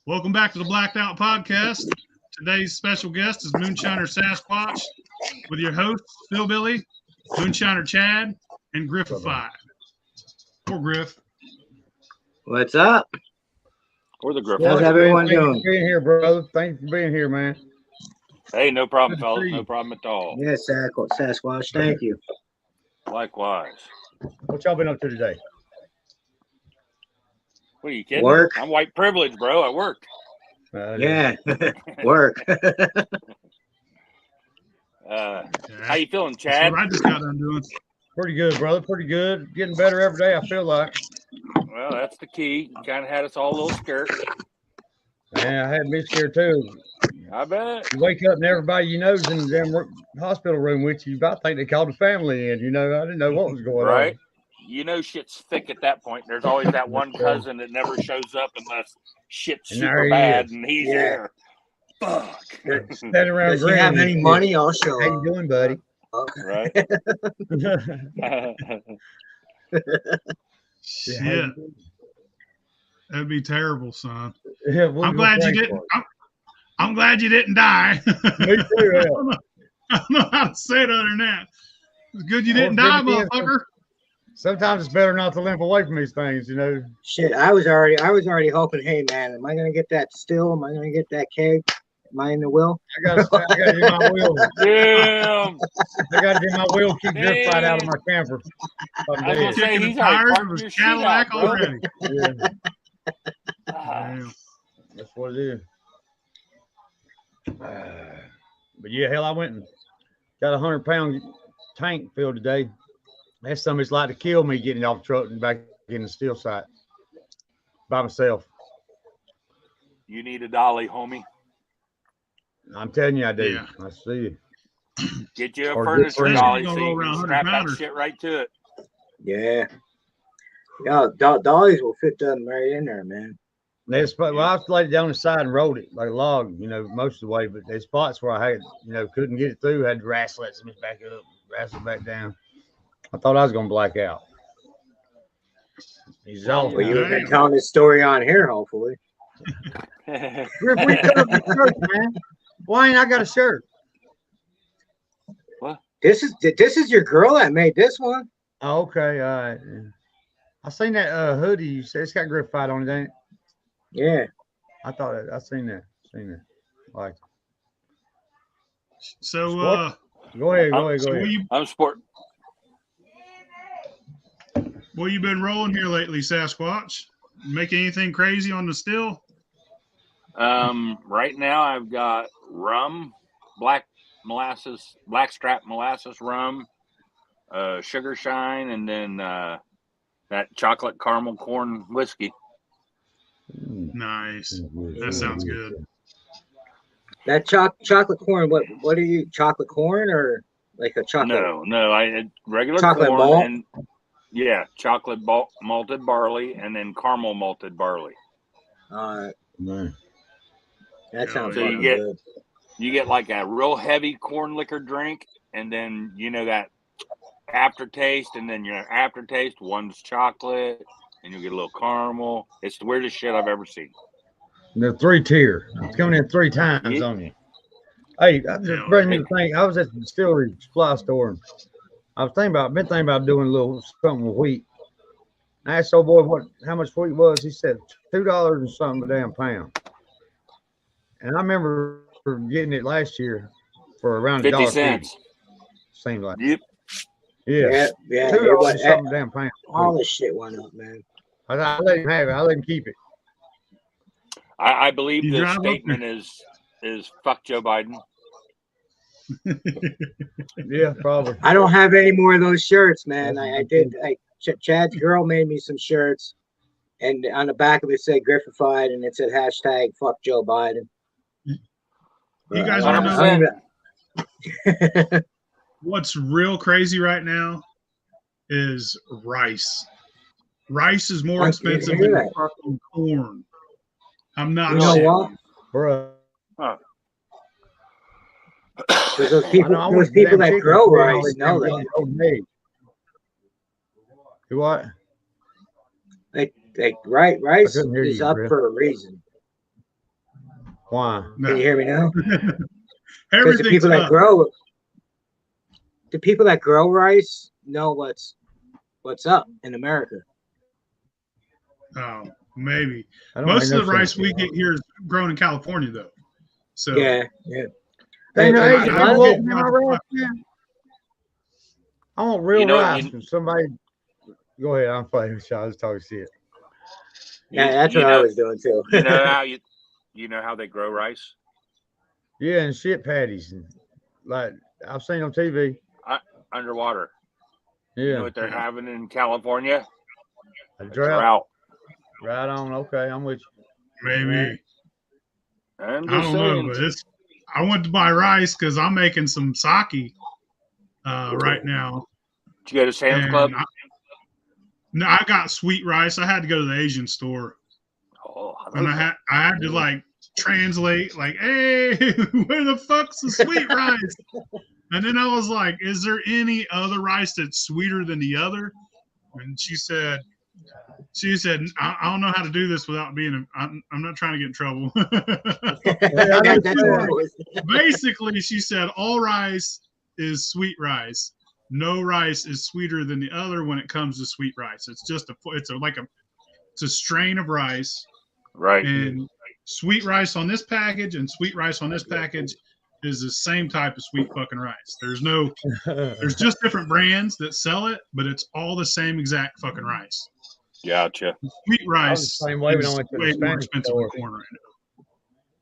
Welcome back to the Blacked Out Podcast. Today's special guest is Moonshiner Sasquatch with your hosts, PhilBilly, Moonshiner Chad, and Griffify. Poor Griff. What's up? Or the Griff. How's everyone doing? Thanks for being here, brother. Thanks for being here, man. Hey, no problem, fellas. No problem at all. Yes, Sasquatch. Thank you. Likewise. What y'all been up to today? What are you kidding? Work. I'm white privilege, bro. I worked. Yeah, work. How you feeling, That's Chad? what I just got done doing. Pretty good, brother. Pretty good. Getting better every day, I feel like. Well, that's the key. You kind of had us all a little scared. Yeah, I had me scared too. I bet. You wake up and everybody you know's in the damn hospital room with you. I think they called the family in. You know, I didn't know what was going Right? on. You know shit's thick at that point. There's always that one cousin that never shows up unless shit's And there super he bad is. and he's Yeah. there. Fuck. Standing around If you have grinning. any money, I'll show How you up. doing, buddy? Right? Shit. That'd be terrible, son. Yeah, we'll I'm go glad you pray didn't. for I'm glad you didn't die. Me too, I don't know how to say it other than that. It's good you didn't Well, die, good motherfucker. Sometimes it's better not to limp away from these things, you know. Shit, I was already hoping. Hey, man, am I gonna get that still? Am I gonna get that keg? Am I in the will? I gotta do my will. Damn. I gotta do my will. Keep Griff fight out of my camper. I'm I was gonna dead. say, Kicking the he's already tires of parked his your shit out, Cadillac bro. already. Yeah, Ah, Damn. that's what it is. But yeah, hell, I went and got a 100-pound tank filled today. That's something that's like to kill me getting off the truck and back in the steel site by myself. You need a dolly, homie. I'm telling you, I do. Yeah. I see you. Get you a Or furniture good friends. dolly Gonna so roll you around can 100 strap that pounders. shit right to it. Yeah. Yeah, dollies will fit them right in there, man. Well, I laid it down the side and rolled it like a log, you know, most of the way. But there's spots where I had, you know, couldn't get it through. Had to wrestle it back up, wrestle it back down. I thought I was gonna black out. He's all. Well, you've been Damn. telling this story on here, hopefully. Griff, we cut up the shirt, man. Why ain't I got a shirt? This is your girl that made this one. Oh, okay, all right. Yeah. I seen that hoodie. You said it's got Griff fight on it, ain't it? Yeah. I thought I seen that. Like, So, go ahead. so I'm sport. what you been rolling here lately, Sasquatch? Make anything crazy on the still? Right now I've got rum, blackstrap molasses rum, sugar shine, and then that chocolate caramel corn whiskey. Nice. That sounds good. That chocolate corn. What are you? Chocolate corn or like a chocolate? No, I had regular Chocolate corn malt? and chocolate malted barley and then caramel malted barley. That Yeah, sounds so you fucking get- good. You get like a real heavy corn liquor drink, and then you know that aftertaste, and then your aftertaste one's chocolate, and you get a little caramel. It's the weirdest shit I've ever seen. The 3-tier. It's coming in 3 times Yeah. on you. Hey, I just bring me the thing. I was at the distillery supply store. And been thinking about doing a little something with wheat. I asked old boy how much wheat was. He said $2 and something a damn pound. And I remember getting it last year for around 50 $1.50. cents. Seemed like. Yep. Yeah. $2 It was, and something a damn pound. all this shit went up, man. I let him have it. I let him keep it. I believe You the drive up statement is fuck Joe Biden. Yeah, probably. I don't have any more of those shirts, man. I did. Chad's girl made me some shirts, and on the back of it said Griffified, and it said hashtag fuck Joe Biden. You guys I want to don't know know. what's real crazy right now is rice. Rice is more I didn't expensive hear than that. fucking corn. I'm not You know shitting. what? Bruh. Because those people, I want that damn grow chicken rice feed know all that. these damn eggs. You what? Like rice couldn't hear is you, up Griff. for a reason. Why? Can you hear me now? Because Everything's up. the people that grow rice know what's up in America. Oh, maybe. I don't Most make of the no rice sense. we get here is grown in California, though. So Yeah. Hey, no, And- hey, and I one want thing- my rice, man. I want real You know, rice from somebody. Go ahead. I'm playing with you. I was talking shit. Yeah, that's what I was doing too. You know how you know how they grow rice? Yeah, and shit patties. And, like, I've seen on TV. Underwater. Yeah. You know what they're having in California? A A drought. drought. Right on. Okay, I'm with you. maybe. I'm I just don't saying. know, but I went to buy rice because I'm making some sake right now. Did you go to Sam's Club? No, I got sweet rice. I had to go to the Asian store, Oh, and I had to like translate, like, "Hey, where the fuck's the sweet rice?" And then I was like, "Is there any other rice that's sweeter than the other?" And she said, I don't know how to do this without being. I'm not trying to get in trouble. Basically, she said all rice is sweet rice. No rice is sweeter than the other when it comes to sweet rice. It's just it's a strain of rice. right. And sweet rice on this package and sweet rice on this package is the same type of sweet fucking rice. There's just different brands that sell it, but it's all the same exact fucking rice. Gotcha. Sweet I was rice the same way when I is went to the way more Spanish expensive store. than corn right now.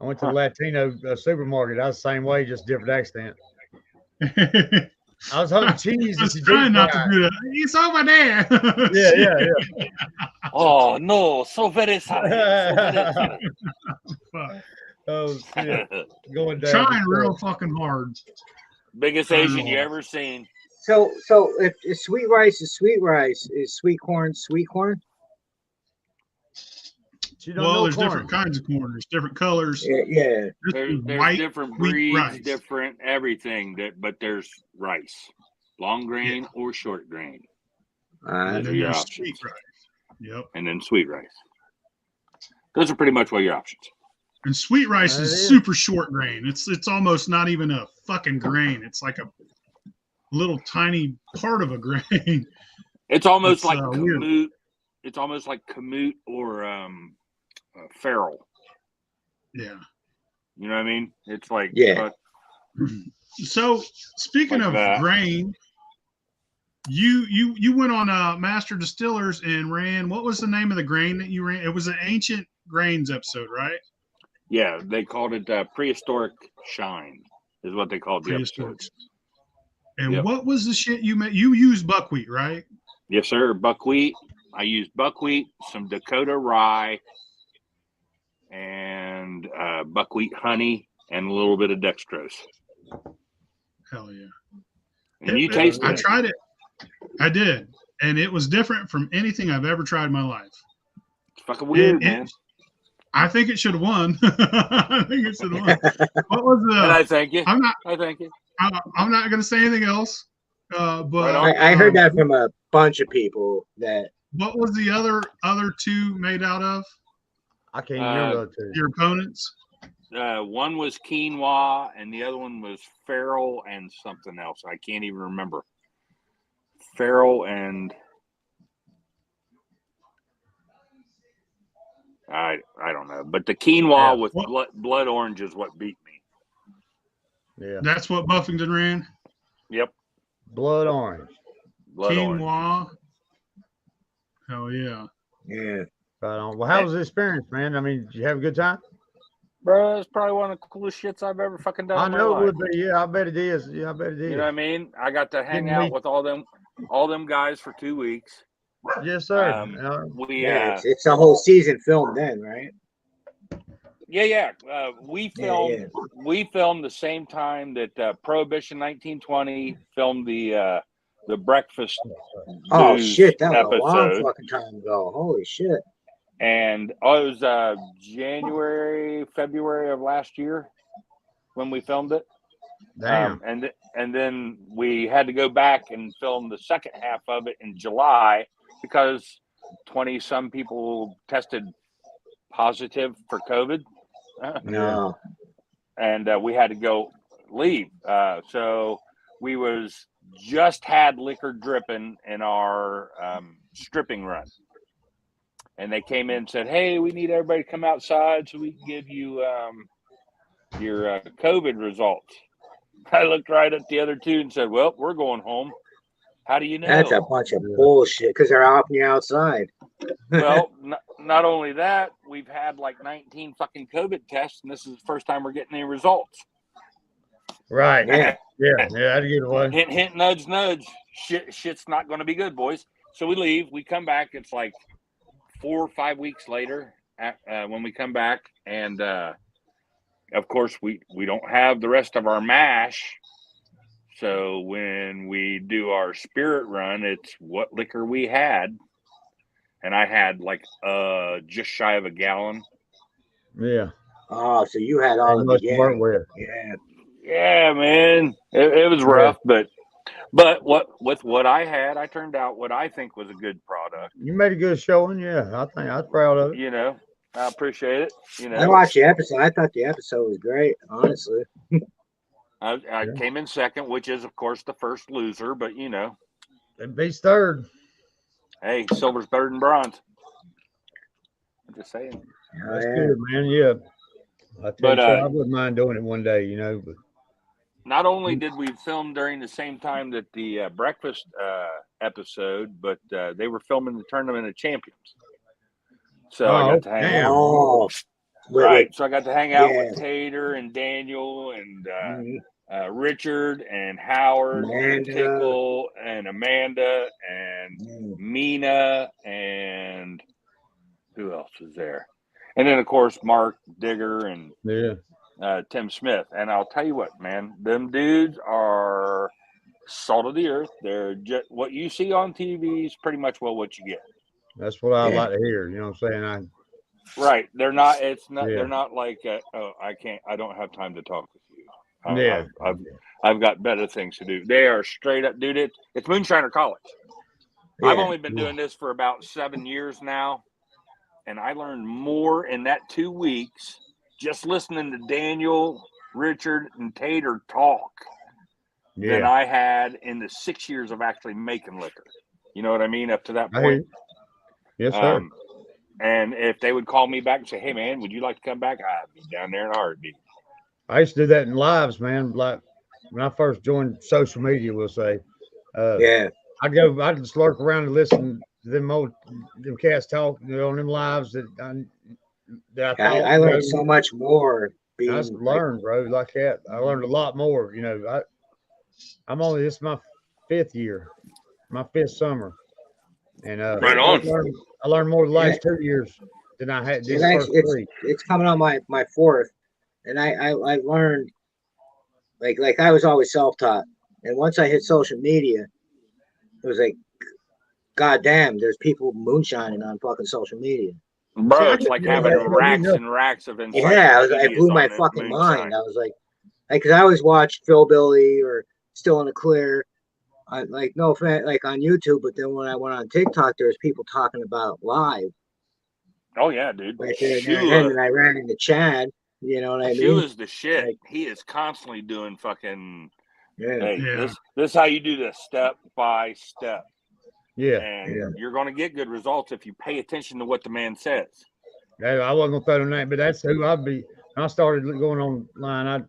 I went to the Latino supermarket. I was the same way, just different accent. I was hunting cheese. I was trying not to do that. It's over there. Yeah. Oh no, so very sorry. So very sorry. Fuck. Oh shit, going down. Trying real fucking hard. Biggest Asian you ever seen. So if sweet rice is sweet rice, is sweet corn sweet corn? Well, there's different kinds of corn. There's different colors. Yeah. There's white different wheat breeds, rice. different everything. But there's rice, long grain or short grain. And Those are then your there's options. sweet rice. Yep. And then sweet rice. Those are pretty much what your options. And sweet rice That is is. super short grain. It's almost not even a fucking grain. It's like a little tiny part of a grain. It's almost It's, like weird. kamut. It's almost like kamut or farrell. Yeah. You know what I mean? It's like Yeah. So speaking Like of that. grain, you went on Master Distillers and ran. What was the name of the grain that you ran? It was an ancient grains episode, right? Yeah, they called it prehistoric shine, is what they called the episode. Prehistoric. And Yep. what was the shit you made? You used buckwheat, right? Yes, sir. Buckwheat. I used buckwheat, some Dakota rye, and buckwheat honey, and a little bit of dextrose. Hell yeah. And you tasted I it. tried it. I did. And it was different from anything I've ever tried in my life. It's fucking weird, And man. I think it should have won. I think it should have won. What was the? And I thank you. I'm not. I thank you. I'm not going to say anything else. But Right on. I heard that from a bunch of people that What was the other two made out of? I can't remember those two. Your opponents? One was quinoa, and the other one was farrell and something else. I can't even remember. Farrell and I don't know, but the quinoa with blood orange is what beat me. Yeah, That's what Buffington ran. Yep, blood orange. blood orange. Quinoa. Hell yeah. yeah. Right on. Well, how was the experience, man? I mean, did you have a good time? Bro, it's probably one of the coolest shits I've ever fucking done. I in my know it life. would be. Yeah, I bet it is. Yeah, I bet it is. You know what I mean? I got to hang Didn't out we- with all them guys for 2 weeks. Yes, sir. Yeah, it's a whole season film then, right? We filmed the same time that Prohibition 1920 filmed the Breakfast Oh News shit, that was a long episode. fucking time ago. Holy shit. And it was January, February of last year when we filmed it. Damn. And then we had to go back and film the second half of it in July because 20 some people tested positive for COVID. No. And we had to leave. So we just had liquor dripping in our stripping run. And they came in and said, hey, we need everybody to come outside so we can give you your COVID results. I looked right at the other two and said, well, we're going home. How do you know? That's a bunch of bullshit because they're out and you're outside. Well, not only that, we've had like 19 fucking COVID tests, and this is the first time we're getting any results. Right. Yeah. I'd get one. Hint, hint, nudge, nudge. Shit's not going to be good, boys. So we leave. We come back. It's like 4 or 5 weeks later when we come back. And, of course, we don't have the rest of our mash. So when we do our spirit run, it's what liquor we had. And I had like just shy of a gallon. Yeah. Oh, so you had all of much it. work with. Yeah. Yeah, man. It was rough, but with what I had, I turned out what I think was a good product. You made a good showing, yeah. I think I was proud of it. You know, I appreciate it. You know, I watched the episode. I thought the episode was great, honestly. I came in second, which is of course the first loser, but you know, It beats third. hey, silver's better than bronze. I'm just saying. That's good, man. Yeah. I wouldn't mind doing it one day, you know. But not only did we film during the same time that the breakfast episode, but they were filming the Tournament of Champions. So I got to hang out. Right. So I got to hang out with Tater and Daniel and Richard and Howard and Tickle and Amanda and Mina and who else was there? And then, of course, Mark Digger and Tim Smith. And I'll tell you what, man, them dudes are salt of the earth. They're just what you see on TV is pretty much what you get. That's what I like to hear. You know what I'm saying? Right. They're not. It's not. They're not like. I don't have time to talk with you. I've got better things to do. They are straight up, dude. It's Moonshiner College. I've only been doing this for about 7 years now, and I learned more in that 2 weeks just listening to Daniel, Richard, and Tater talk than I had in the 6 years of actually making liquor. You know what I mean? Up to that point. Yes, sir. And if they would call me back and say, hey, man, would you like to come back? I'd be down there in a heartbeat. I used to do that in lives, man. Like when I first joined social media, we'll say. I'd just lurk around and listen to them cats talk on them lives that I learned so much more. I learned, bro, like that. I learned a lot more. You know, this is my 5th year, my 5th summer. And right on. I learned more the last 2 years than I had this first 3. It's coming on my 4th, and I learned like I was always self-taught, and once I hit social media, it was like, God damn, there's people moonshining on fucking social media. Bro, it's like having racks and racks of it blew my fucking mind. I was like, because I always watched PhilBilly or Still in the Clear. No offense, like on YouTube, but then when I went on TikTok, there's people talking about live. Oh yeah, dude. And I ran into Chad. You know what I mean? Shula is the shit. Like, he is constantly doing fucking. This is how you do this step by step. And you're going to get good results if you pay attention to what the man says. I wasn't going to throw on that, but that's who I'd be. When I started going online,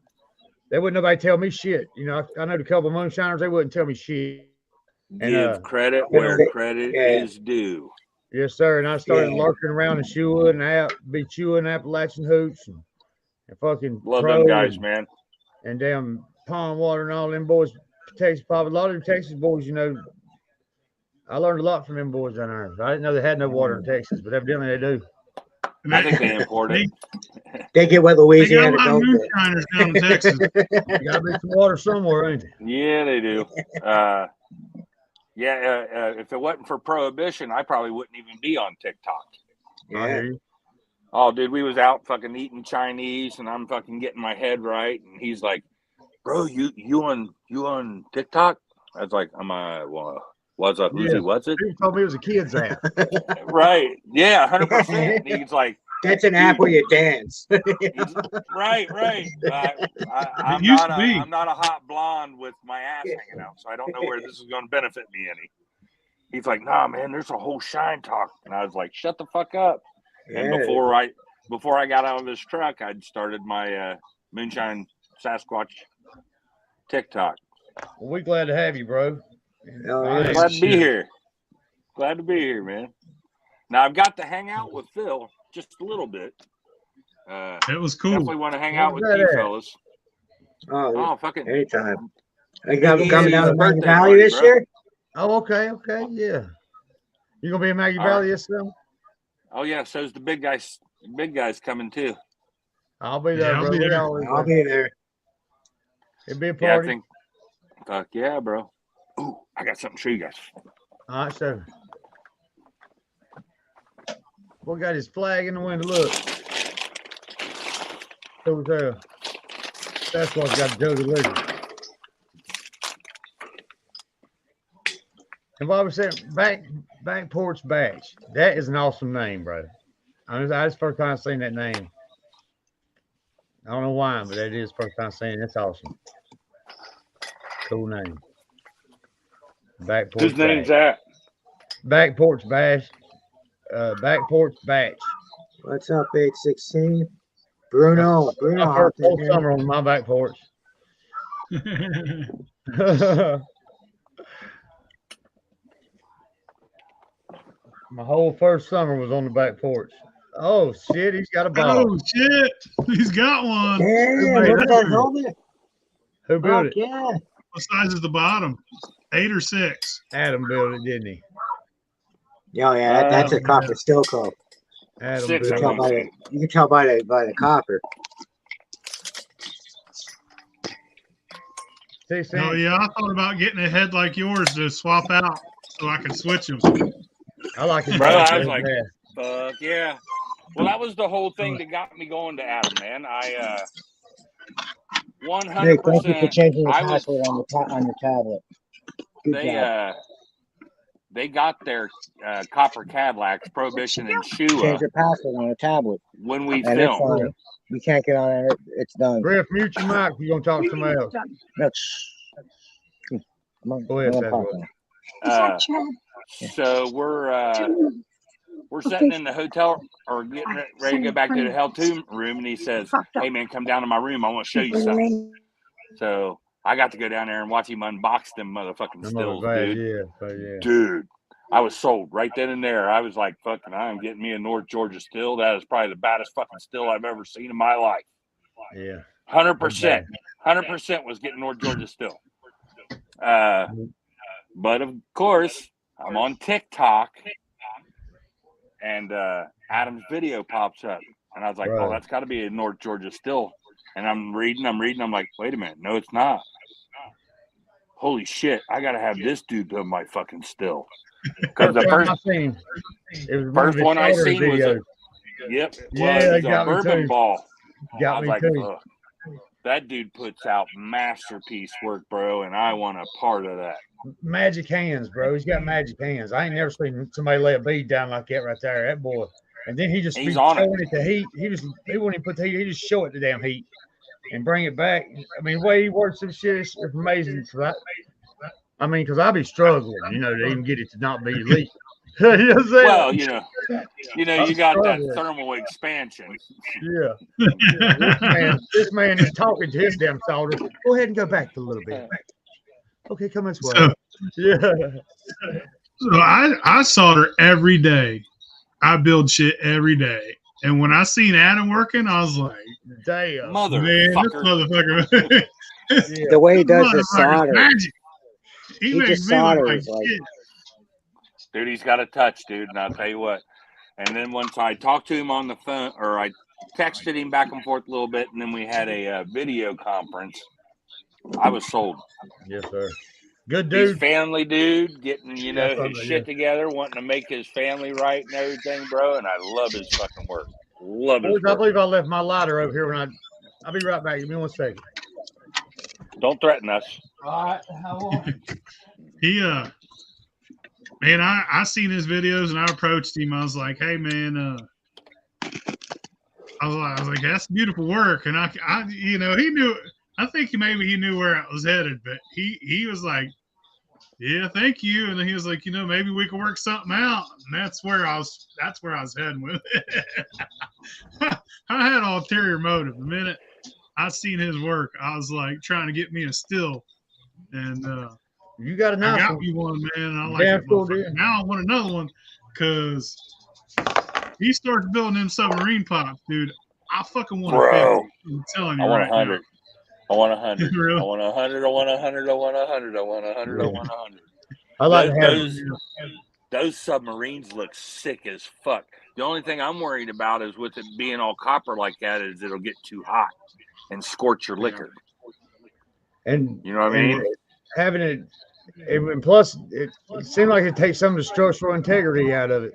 there wouldn't nobody tell me shit. You know, I know a couple of moonshiners, they wouldn't tell me shit. Give credit where credit is due. Yes, sir. And I started lurking around in Shula and be chewing Appalachian hoops and fucking love them guys, man. And damn pond water and all them boys. Texas, probably a lot of them Texas boys, you know. I learned a lot from them boys down there. I didn't know they had no water in Texas, but evidently they do. I think they import it. They get what Louisiana don't get. Moonshiners down in Texas. You gotta be some water somewhere, ain't it? Yeah, they do. If it wasn't for prohibition, I probably wouldn't even be on TikTok. Yeah. Oh, dude, we was out fucking eating Chinese, and I'm fucking getting my head right, and he's like, "Bro, you on TikTok?" I was like, "Well, What's up? Uzi, Yeah. what's it? People told me it was a kid's app. Right. Yeah, 100%. He's like, That's an app where you dance. right. I'm used not to be. I'm not a hot blonde with my ass hanging out, so I don't know where this is going to benefit me any. He's like, nah, man, there's a whole shine talk. And I was like, shut the fuck up. Yeah. And before I got out of his truck, I'd started my Moonshine Sasquatch TikTok. Well, we're glad to have you, bro. Oh, yeah. Glad to be here. Glad to be here, man. Now I've got to hang out with Phil just a little bit. It was cool. Definitely want to hang out with Where's you that at? fellas. Oh, Oh, fucking anytime. Are you coming Yeah, down to birthday Maggie Valley party, this bro. year? Oh, okay, yeah. You gonna be in Maggie All Valley this summer? Oh yeah, so's the big guys. Big guys coming too. I'll be there, Yeah, I'll bro. be We there. always I'll there. be there. It'll be a Yeah, I party. think. Fuck yeah, bro. Ooh, I got something to show you guys. All right, so we got his flag in the window. Look. So that's what's got Jody Liquor. And Bobby said, back porch batch. That is an awesome name, bro. I just first time seen that name. I don't know why, but that is first time saying it. That's awesome. Cool name. Back porch. Whose name's bash. that? Back porch bash. Back porch batch. What's up, 816? Bruno. Bruno, I first hopped in whole here. summer on my back porch. My whole first summer was on the back porch. Oh shit, he's got a ball. Oh shit, he's got one. Damn, made look at that? that helmet. Who built Fuck it? yeah. What size is the bottom? 8 or 6? Adam built it, didn't he? Oh, yeah, that's a copper steel coat. Adam 6, built I Tell it. want. by the, you can tell by the copper. 6 Oh inch. yeah, I thought about getting a head like yours to swap out so I could switch them. I like it. Bro, better I was than like, that. fuck yeah. Well, that was the whole thing that got me going to Adam, man. I Hey, thank you for 100%. changing the I was. password on your tablet. Good job. They got their copper Cadillacs, Prohibition and Shua Change your password on the tablet. when we And it's filmed. on. You can't get on it. It's done. Griff, mute your mic. You're gonna talk to somebody else. No, shh. Go ahead, I'm Sasquatch. talking. So we're sitting in the hotel or getting ready to go back to the hotel room, and he says, "Hey man, come down to my room. I want to show you something." So I got to go down there and watch him unbox them motherfucking stills, dude. Yeah. Dude, I was sold right then and there. I was like, "Fucking, I am getting me a North Georgia still. That is probably the baddest fucking still I've ever seen in my life." Yeah. 100%. 100% was getting North Georgia still. But of course, I'm on TikTok, and Adam's video pops up, and I was like, Right. "Oh, that's got to be a North Georgia still." And I'm reading. I'm like, "Wait a minute, no, it's not." Holy shit! I gotta have this dude put my fucking still. Because the first one I seen was a, yep, Yeah, it was got a me bourbon too. ball. Got I was me like, too. ugh. That dude puts out masterpiece work, bro, and I want a part of that. Magic hands, bro. He's got magic hands. I ain't never seen somebody lay a bead down like that right there. That boy. And then he just He's be on it. showing it to heat. He wouldn't even put the heat. He just show it to damn heat and bring it back. I mean, the way he works some shit is amazing. I mean, because I be struggling, to even get it to not be leak. You know what I'm saying? Well, you got that struggling. thermal expansion. Yeah. This man is talking to his damn solder. Go ahead and go back a little bit. Okay, come this way. So I solder every day. I build shit every day. And when I seen Adam working, I was like, damn. man, this motherfucker. The way he does his solder. Magic. He makes just me look solders like shit. Dude, he's got a touch, dude, and I'll tell you what. And then once I talked to him on the phone, or I texted him back and forth a little bit, and then we had a video conference, I was sold. Yes, sir. Good dude. He's family dude, getting, his shit together, wanting to make his family right and everything, bro, and I love his fucking work. Love his Boys, I work. believe I left my lighter over here I'll be right back. Give me 1 second. Don't threaten us. All right. He man, I seen his videos and I approached him. I was like, hey man, I was like, that's beautiful work. And I he knew. I think maybe he knew where I was headed, but he was like, yeah, thank you. And then he was like, maybe we can work something out. And that's where I was heading with it. I had ulterior motive. The minute I seen his work, I was like trying to get me a still, and you got a nice I got one. me one, man. And I like it. Cool, now I want another one because he starts building them submarine pops, dude. I fucking want a 50. I'm telling you, I want right 100. now. I want 100. Really? I want 100. I want 100. I want 100. I want 100. I want 100. I like to have those submarines look sick as fuck. The only thing I'm worried about is with it being all copper like that is it'll get too hot and scorch your liquor. And you know what I mean? Having it, and plus it seems like it takes some of the structural integrity out of it.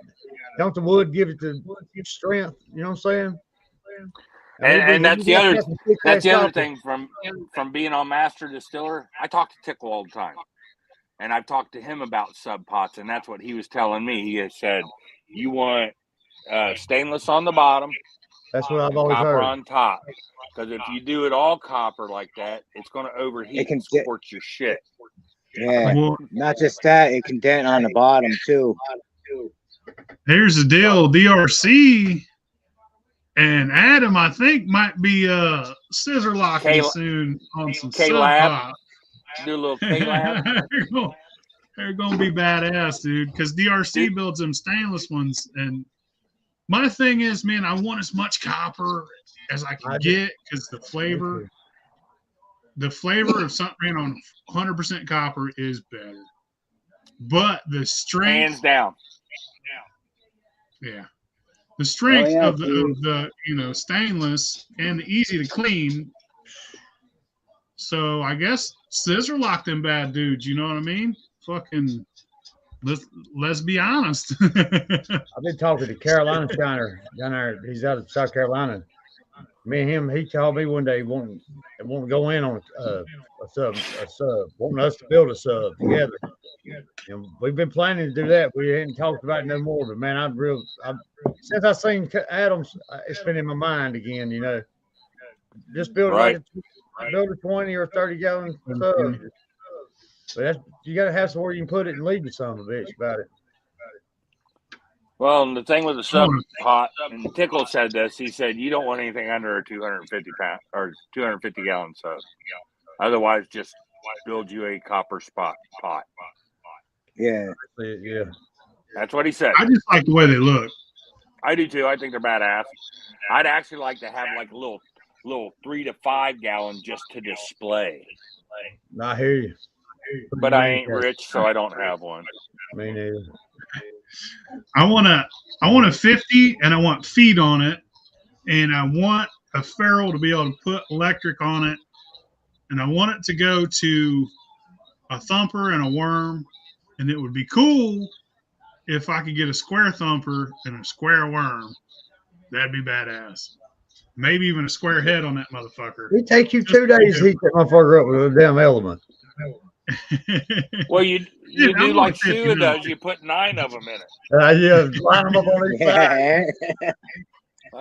Don't the wood give it the strength? You know what I'm saying? And that's the other thing from being on Master Distiller. I talk to Tickle all the time, and I've talked to him about sub pots, and that's what he was telling me. He has said you want stainless on the bottom. That's what I've always copper heard. On top, because if you do it all copper like that, it's going to overheat and scorch your shit. Yeah, not just that, it can dent on the bottom too. Here's the deal: DRC and Adam, I think, might be scissor locking soon on some K-Lab. Do a little K-Lab. They're gonna be badass, dude. Because DRC builds them stainless ones, and my thing is, man, I want as much copper as I can get because the flavor of something ran on 100% copper is better. But the strength, hands down. Yeah. The strength of the stainless and the easy to clean. So I guess scissor lock them bad dudes, you know what I mean? Fucking let's be honest. I've been talking to Carolina Shiner down there. He's out of South Carolina. Me and him, he called me one day wanting to go in on a sub, wanting us to build a sub together. And we've been planning to do that. We hadn't talked about it no more, but man, since I seen Adams, it's been in my mind again. Just build build a 20 or 30 gallon sub. But you got to have somewhere you can put it and leave you some of it about it. Well, and the thing with the sub pot, and Tickle said this. He said you don't want anything under a 250 pound or 250 gallon sub. Otherwise, just build you a copper pot. Yeah. That's what he said. I just like the way they look. I do too. I think they're badass. I'd actually like to have like a little 3 to 5 gallon just to display. I hear you. But I ain't rich, so I don't have one. Me neither. I want a 50, and I want feet on it, and I want a ferrule to be able to put electric on it, and I want it to go to a thumper and a worm, and it would be cool if I could get a square thumper and a square worm. That'd be badass. Maybe even a square head on that motherfucker. It take you 2 days to heat that motherfucker up with a damn element. Well, you do like Shua does. You put 9 of them in it. Yeah, line them up on each side.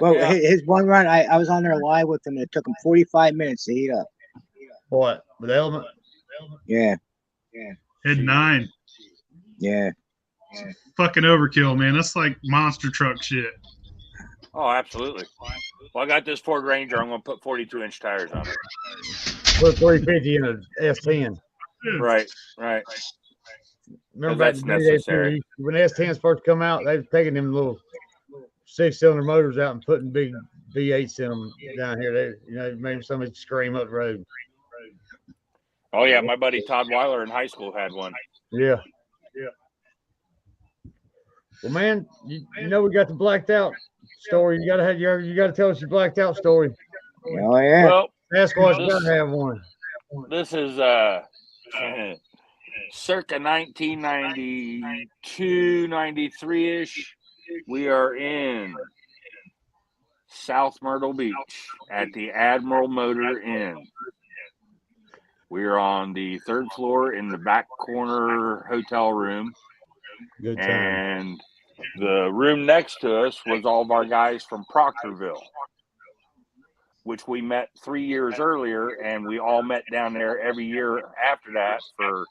Well, his one run, I was on there live with him, and it took him 45 minutes to heat up. What? With element? Yeah. Hit 9. Yeah. Fucking overkill, man. That's like monster truck shit. Oh, absolutely. Well, I got this Ford Ranger. I'm going to put 42-inch tires on it. Put 350 in an S10. Right. Remember that's necessary. When the S10s first come out, they've taken them little 6-cylinder motors out and putting big V8s in them down here. Maybe somebody scream up the road. Oh yeah, my buddy Todd Weiler in high school had one. Yeah. Well, man, you we got the blacked out story. You gotta tell us your blacked out story. Oh yeah. Well, Sasquatch gotta have one. This is circa 1992, 93-ish. We are in South Myrtle Beach at the Admiral Motor Inn. We are on the 3rd floor in the back corner hotel room. Good time. And the room next to us was all of our guys from Proctorville, which we met 3 years earlier, and we all met down there every year after that for,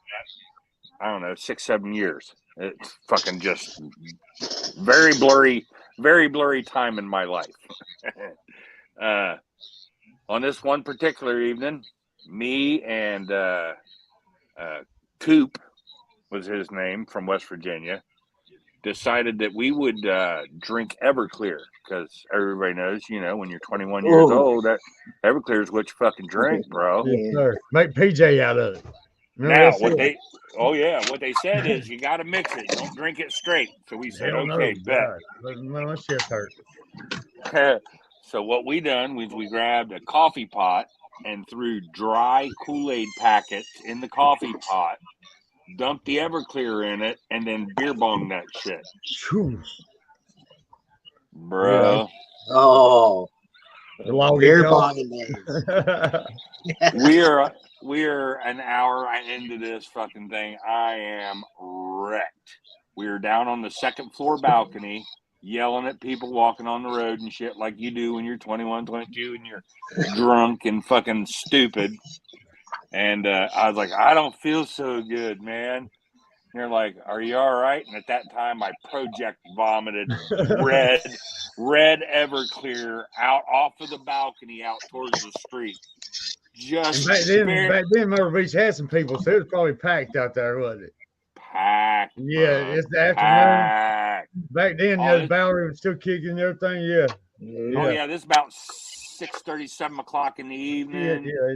I don't know, 6-7 years. It's fucking just very blurry time in my life. On this one particular evening, me and Coop was his name, from West Virginia, decided that we would drink Everclear, because everybody knows, when you're 21 years old, that Everclear is what you fucking drink, bro. Yes, sir. Make PJ out of it. Now, what they said is you got to mix it. Don't drink it straight. So we said, okay, bet. My shit's hurt. So what we done was we grabbed a coffee pot and threw dry Kool-Aid packets in the coffee pot, dumped the Everclear in it, and then beer bonged that shit. Bro. Yeah. Oh. Beer bonging days. We're an hour into this fucking thing. I am wrecked. We were down on the second floor balcony, yelling at people walking on the road and shit like you do when you're 21, 22 and you're drunk and fucking stupid. And I was like, I don't feel so good, man. And they're like, are you all right? And at that time, I project vomited red Everclear out off of the balcony out towards the street. Just back then, Myrtle Beach had some people, so it was probably packed out there, wasn't it? Packed. Yeah, it's the afternoon. Packed. Back then, the Bowery was still kicking and everything. Yeah. Oh yeah, this is about 6:30, 7 o'clock in the evening. Yeah.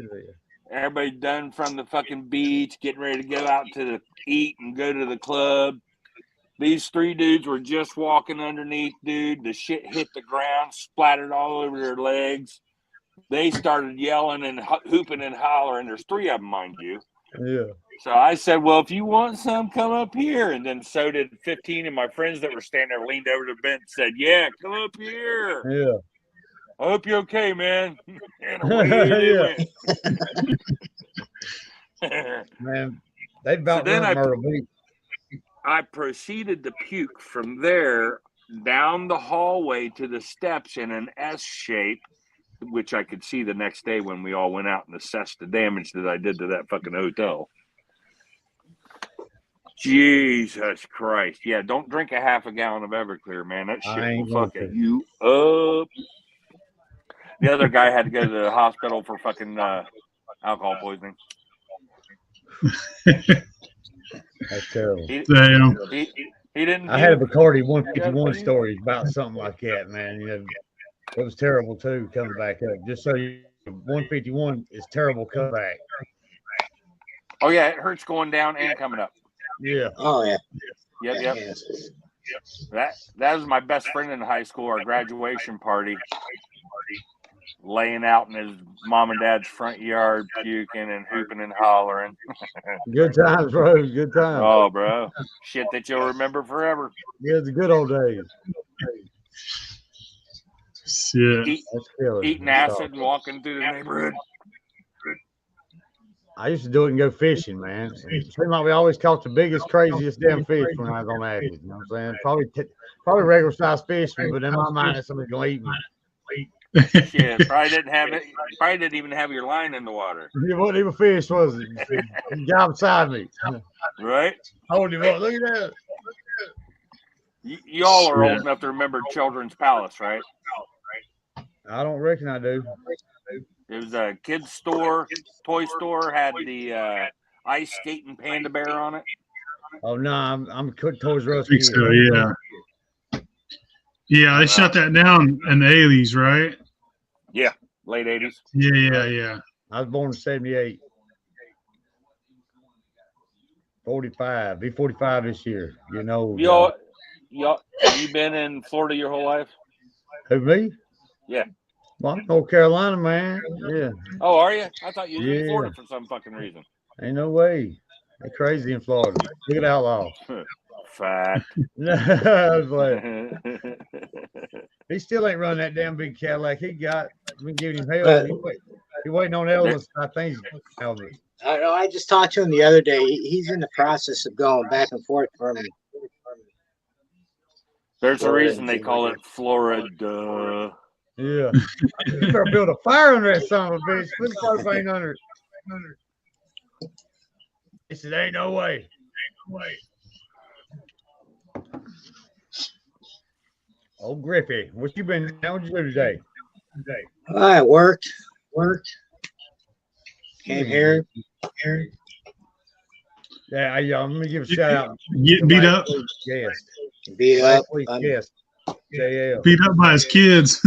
Everybody done from the fucking beach, getting ready to go out to eat and go to the club. These three dudes were just walking underneath, dude. The shit hit the ground, splattered all over their legs. They started yelling and hooping and hollering. There's three of them, mind you. Yeah. So I said, well, if you want some, come up here. And then so did 15 of my friends that were standing there, leaned over the bench and said, yeah, come up here. Yeah. I hope you're okay, man. And away Man, they about run Myrtle Beach. I proceeded to puke from there down the hallway to the steps in an S shape, which I could see the next day when we all went out and assessed the damage that I did to that fucking hotel. Jesus Christ. Yeah, don't drink a half a gallon of Everclear, man. That shit will fucking you up. The other guy had to go to the hospital for fucking alcohol poisoning. That's terrible. He didn't. I had a Bacardi 151 story about something like that, man. It was terrible too coming back up. Just so you, 151 is terrible comeback. Oh yeah, it hurts going down and coming up. Yeah. Oh yeah. Yep. That was my best friend in high school. Our graduation party. Laying out in his mom and dad's front yard, puking and hooping and hollering. Good times, bro. Good times. Oh, bro. Shit that you'll remember forever. Yeah, the good old days. Yeah. Eating acid and walking through the neighborhood. I used to do it and go fishing, man. It seemed like we always caught the biggest, craziest damn fish when I was on acid. You know what I'm saying? Probably regular size fish, but in my mind, somebody's gonna eat me. Shit, probably didn't have it. Probably didn't even have your line in the water. It wasn't even fish, was it? He got beside me. Right? Hold him up. Look at that. Y'all are old enough to remember Children's Palace, right? I don't reckon I do. It was a kid's store, toy store, had the ice skating panda bear on it. Oh no, I'm Toys R Us. I think so, yeah. Yeah, they shut that down in the 80s, right? Yeah, late 80s. Yeah. I was born in 78. 45. Be 45 this year. You know. Y'all, have you been in Florida your whole life? Who, me? Yeah. Well, I'm North Carolina, man. Yeah. Oh, are you? I thought you were in Florida for some fucking reason. Ain't no way. They're crazy in Florida. Look at Outlaw. Fact. He still ain't running that damn big Cadillac. He got. We giving him hell. He waiting on Elvis. I think Elvis. I just talked to him the other day. He's in the process of going back and forth from There's a Florida reason they call it Florida. Yeah. You better build a fire under that son of a bitch. Put the propane under it. He said, ain't no way. Oh, Griffy, what you been doing? What'd you do today? I worked. Came here. Yeah, I'm gonna give a shout out. Getting beat up. Yes. Beat up. Yes. JL. Beat up by his kids.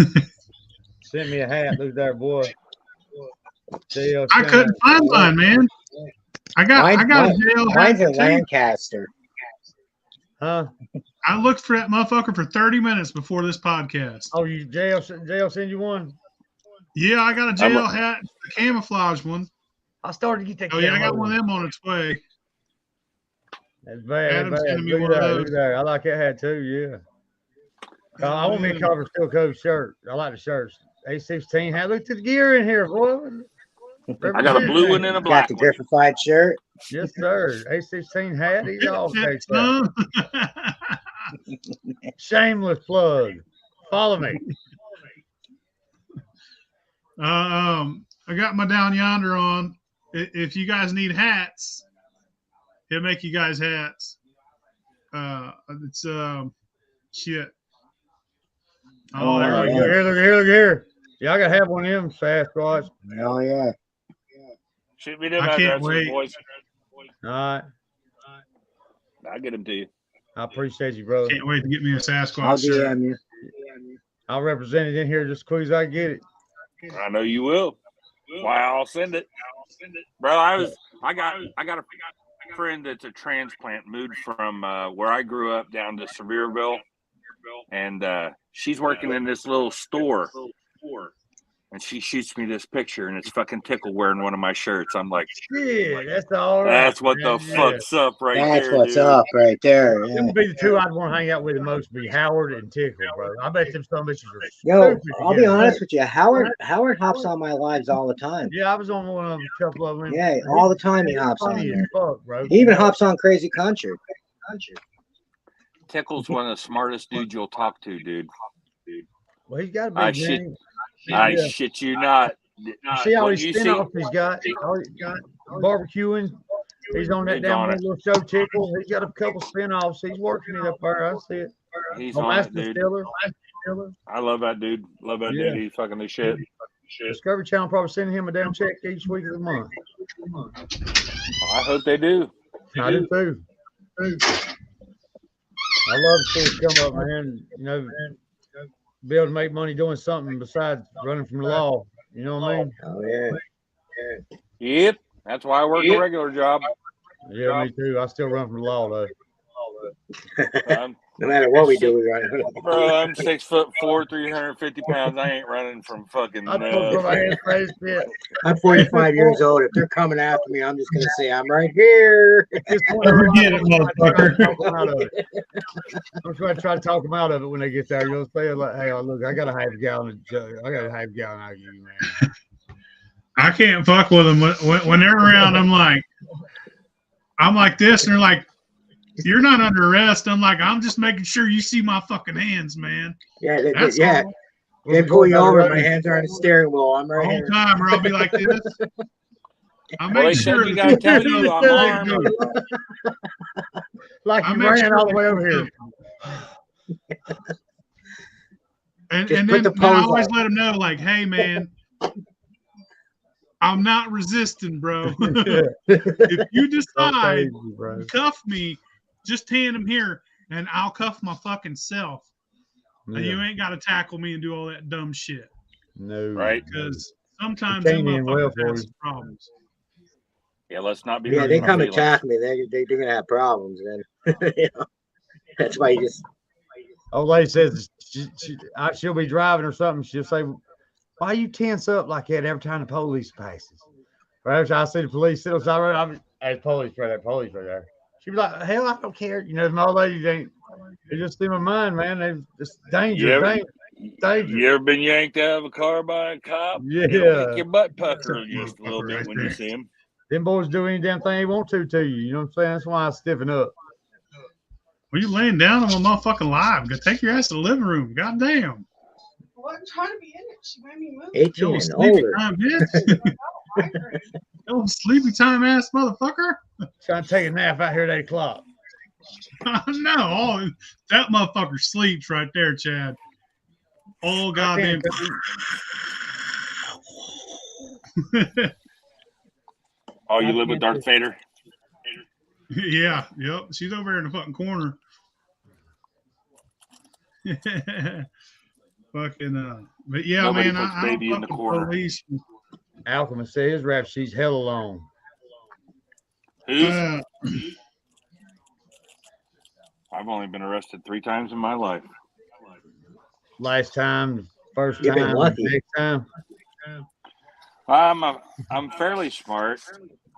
Send me a hat. Look there, boy. JL, I couldn't find mine, man. I got a JL hat Mine's a too. Lancaster. Huh? I looked for that motherfucker for 30 minutes before this podcast. Oh, you JL send you one? Yeah, I got a JL hat, the camouflage one. I started to get that. Oh yeah, I got one of them on its way. That's bad. Adam's Bad. sending me Look one at of that, those. look at that. I like that hat too. Yeah. I want me a Carver Steel Cove shirt. I like the shirts. A16 hat. Look at the gear in here, boy. I got a blue one and a Got black the one. Griffified shirt. Yes, sir. A16 hat. He's all Shit, fixed up. son. Shameless plug. Follow me. I got my Down Yonder on. If you guys need hats, he'll make you guys hats. It's shit. Oh, there we go. Look here. Yeah, I gotta have one of them Sasquatch. Oh yeah. Shoot me them I can't addresses, wait. boys. All right. I'll get them to you. I appreciate you, brother. Can't wait to get me a I'll Sasquatch shirt. DM you. I'll represent it in here just as quick as I get it. I know you will. Why, I'll send it. Bro, I got a friend that's a transplant, moved from where I grew up down to Sevierville, and she's working in this little store, and she shoots me this picture, and it's fucking Tickle wearing one of my shirts. I'm like, Yeah, that's all right. that's what the fuck's up right there. That's what's dude. up right there. Them Yeah. would be the two I'd want to hang out with the most. Be Howard and Tickle, bro. I bet them some bitches are Yo, stupid I'll be together. honest with you. Howard hops on my lives all the time. Yeah, I was on one of them, a couple of them. Yeah, all the time he hops on Funny as there. fuck, bro. He even hops on Crazy Country. Tickle's one of the smartest dudes you'll talk to, dude. Well, he's got a big I name. I Yeah. shit you not. You see all What these you spin-offs see? he's got? All he's got barbecuing. He's on that He's damn on it. little show Tickle. He's got a couple spin-offs. He's working it up there. I see it. He's Oh, on it, Master dude. Stiller. I love that dude. Love that Yeah. dude. He's fucking the shit. Discovery Channel probably sending him a damn check each week of the month. I hope they do. I do too. I love to see it come up, man. You know, be able to make money doing something besides running from the law. You know what I mean? Oh yeah. Yep. That's why I work a regular job. Yeah, me too. I still run from the law though. No matter what we do, we run. Bro, I'm 6'4", 350 pounds. I ain't running from fucking I told my nothing. hands face bit. I'm 45 years old. If they're coming after me, I'm just gonna say I'm right here. Just Never get it, motherfucker. I'm trying to talk them out of it when they get there. You'll say like, "Hey, look, I got a half gallon of jug. I got a half gallon out of you, man." I can't fuck with them when they're around. I'm like this, and they're like, "You're not under arrest." I'm like, "I'm just making sure you see my fucking hands, man." Yeah, That's yeah. all. They pull you over. My hands are on the steering wheel. I'm The right whole here. time, or I'll be like this. I Well, they make said sure you gotta tell you I'm armed. Like I you make ran sure- all the way over here. And Just then put the I pose always on. let them know, like, "Hey, man, I'm not resisting, bro. If you decide to cuff me, just hand them here, and I'll cuff my fucking self. And you ain't got to tackle me and do all that dumb shit. No, Right. Because sometimes It them can't end well motherfuckers for have you. some problems. Yeah, let's not be. Yeah, hurting they my come feelings. attack me. They're gonna have problems. Then you know, that's why you just Old lady says she'll be driving or something. She'll say, "Why you tense up like that every time the police passes?" Or every time I see the police sit on the side of the road, "Hey, police right there, police right there." She'd be like, "Hell, I don't care." You know, my old lady ain't. They just in my mind, man. It's danger, You ever, danger. you ever been yanked out of a car by a cop? Yeah. It'll make your butt pucker just a little bit when you see him. Them boys do any damn thing they want to you. You know what I'm saying? That's why I stiffen up. Well, you laying down on my motherfucking live. Go take your ass to the living room. Goddamn. Well, I'm trying to be in it. She made me move. 18 Yo, and sleepy older. time, bitch. Yo, sleepy time ass motherfucker. Trying to take a nap out here at 8 o'clock. No, that motherfucker sleeps right there, Chad. Oh goddamn. Oh, you live with Darth Vader? Yeah, yep. She's over here in the fucking corner. Fucking but yeah, Nobody man, puts I don't baby in the fucking corner. police. Alchemist says his rap she's hella long. Who's? Uh, I've only been arrested 3 times in my life. Last time, first You've been time, lucky. next time. I'm fairly smart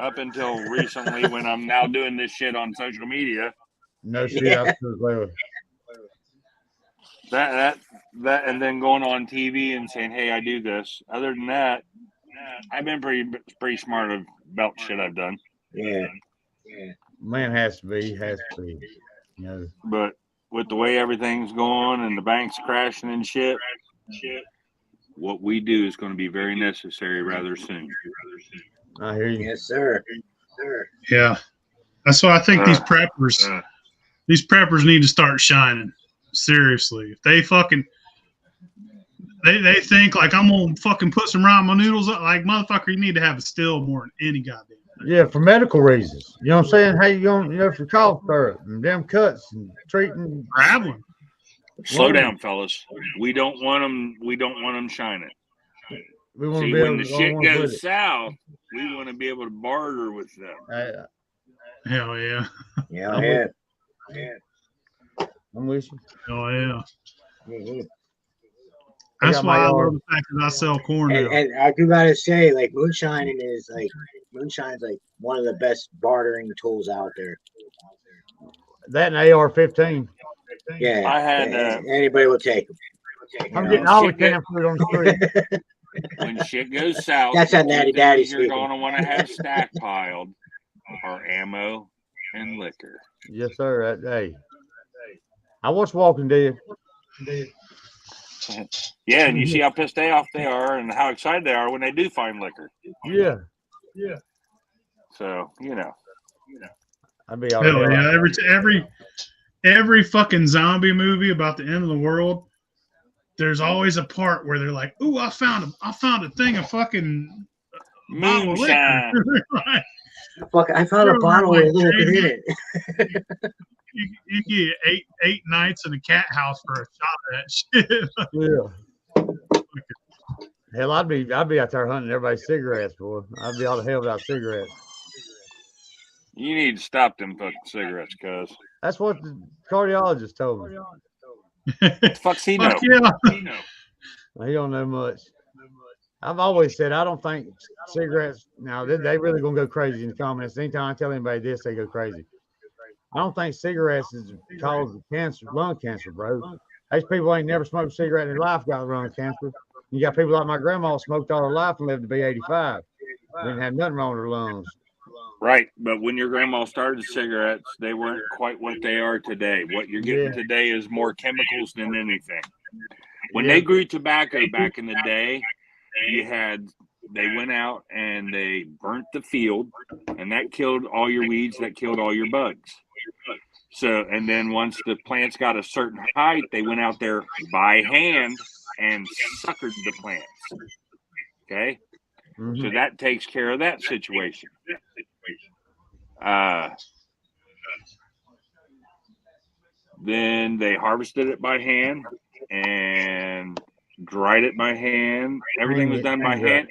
up until recently when I'm now doing this shit on social media. No shit. Yeah. I was like, That and then going on TV and saying, "Hey, I do this." Other than that, I've been pretty smart about shit I've done. Yeah. man, has to be. You know. But with the way everything's going and the banks crashing and shit, what we do is going to be very necessary rather soon. I hear you. Yes, sir. yeah, that's why I think these preppers need to start shining. Seriously, if they fucking they think like I'm gonna fucking put some ramen noodles up, like motherfucker, you need to have a still more than any goddamn thing. Yeah, for medical reasons. You know what I'm saying? How you going, for cough syrup and them cuts and treating. Grab one. Slow down, fellas. We don't want them shining. We want See, to be when able the to shit go on with goes it. south, we want to be able to barter with them. Hell yeah. Yeah. I'm with you. Hell yeah. Mhm. That's got why my I yard. love the fact that I sell corn now. And I do gotta say, like moonshine's like one of the best bartering tools out there. That and AR-15. Yeah. I had anybody will take them. I'm getting all the canned food on the street. when shit goes south, That's that the two natty things daddy you're speaking. going to want to have stockpiled are ammo and liquor. Yes, sir. Hey, I watched Walking Dead. Yeah, and you see how pissed off they are and how excited they are when they do find liquor. Yeah. So, I'd be all Hell right. yeah. Every fucking zombie movie about the end of the world, there's always a part where they're like, "Ooh, I found a thing of fucking bottle of liquor." moonshine. Right. Fuck, I found a bottle with a little bit in it. You get eight nights in a cat house for a shot of that shit. Yeah. Hell, I'd be out there hunting everybody's cigarettes, boy. I'd be all the hell without cigarettes. You need to stop them fucking cigarettes, cuz. That's what the cardiologist told me. Fuck's he know? Fuck yeah. He don't know much. I've always said I don't think cigarettes. Now they really gonna go crazy in the comments. Anytime I tell anybody this, they go crazy. I don't think cigarettes is the cause of cancer, lung cancer, bro. These people ain't never smoked a cigarette in their life got lung cancer. You got people like my grandma smoked all her life and lived to be 85. Didn't have nothing wrong with her lungs. Right, but when your grandma started cigarettes, they weren't quite what they are today. What you're getting today is more chemicals than anything. When they grew tobacco back in the day, they went out and they burnt the field, and that killed all your weeds, that killed all your bugs. So, and then once the plants got a certain height, they went out there by hand and suckered the plants. Okay? So that takes care of that situation. Then they harvested it by hand and dried it by hand. Everything was done by hand,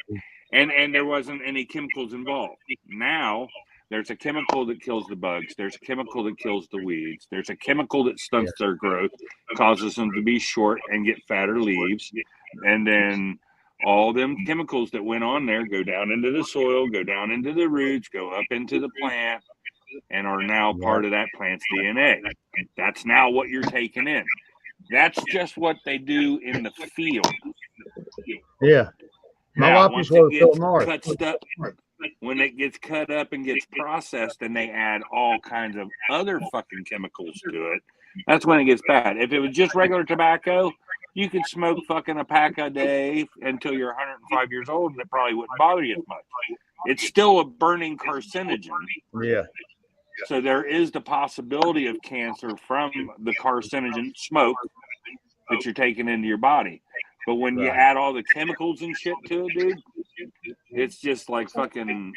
and there wasn't any chemicals involved. Now there's a chemical that kills the bugs. There's a chemical that kills the weeds. There's a chemical that stunts their growth, causes them to be short and get fatter leaves, and then all them chemicals that went on there go down into the soil, go down into the roots, go up into the plant, and are now part of that plant's DNA. That's now what you're taking in. That's just what they do in the field. Yeah. My Now, wife once used to work it at gets Philip Morris. cut stuff, when it gets cut up and gets processed and they add all kinds of other fucking chemicals to it, that's when it gets bad. If it was just regular tobacco, you could smoke fucking a pack a day until you're 105 years old and it probably wouldn't bother you as much. It's still a burning carcinogen. Yeah. So there is the possibility of cancer from the carcinogen smoke that you're taking into your body. But when you add all the chemicals and shit to it, dude, it's just like fucking,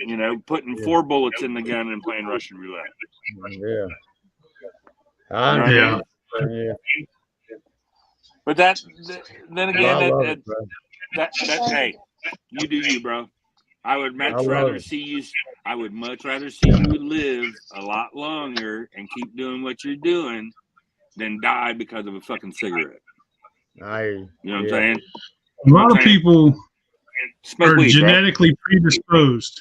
putting 4 bullets in the gun and playing Russian roulette. Yeah. Yeah. But then again, hey, you do you, bro. I would much rather see you live a lot longer and keep doing what you're doing than die because of a fucking cigarette. You know what I'm saying? A lot of people are weed, genetically predisposed.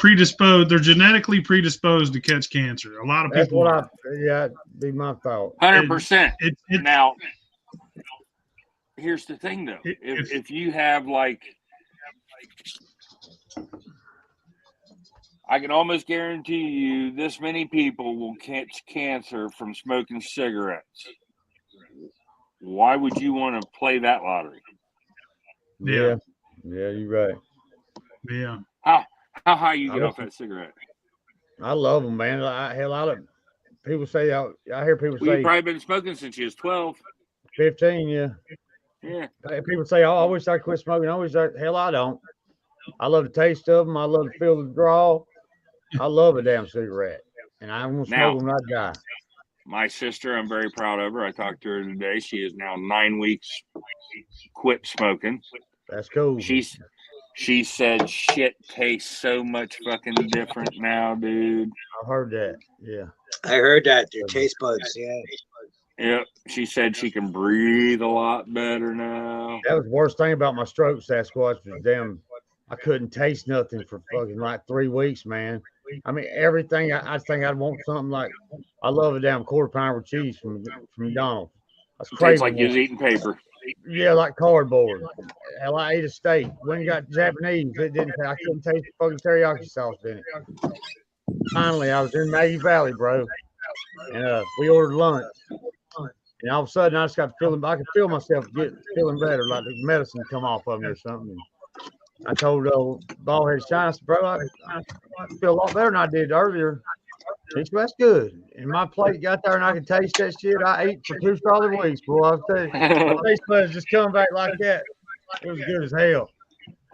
They're genetically predisposed to catch cancer. A lot of people. That'd be my thought. 100%. Now, here's the thing, though. If you have I can almost guarantee you this many people will catch cancer from smoking cigarettes. Why would you want to play that lottery? Yeah, you're right. Yeah. How high you get off that cigarette? I love them, man. I hear a lot of people say. I hear people say you've probably been smoking since you was 12. 15, yeah. Yeah. People say, "Oh, I wish I quit smoking." Hell, I don't. I love the taste of them. I love to feel the draw. I love a damn cigarette, and I'm gonna smoke them till I die. My sister, I'm very proud of her. I talked to her today. She is now 9 weeks quit smoking. That's cool. She said shit tastes so much fucking different now, dude. I heard that. Yeah. I heard that. Your taste buds. Yeah. Yep. She said she can breathe a lot better now. That was the worst thing about my stroke, Sasquatch, was I couldn't taste nothing for fucking like 3 weeks, man. I mean, everything. I think I'd want something like, I love a damn quarter pounder with cheese from McDonald's. That's crazy. Tastes like you was eating paper. Yeah, like cardboard. Hell, I ate a steak. When you got Japanese, it didn't. I couldn't taste the fucking teriyaki sauce in it. Finally, I was in Maggie Valley, bro, and we ordered lunch. And all of a sudden, I just got feeling. I could feel myself feeling better, like the medicine come off of me or something. I told bald-headed China, I said, bro, I feel a lot better than I did earlier. He said, that's good. And my plate got there and I could taste that shit. I ate for 2 solid weeks, boy. I'll tell you, my taste buds just coming back like that. It was good as hell.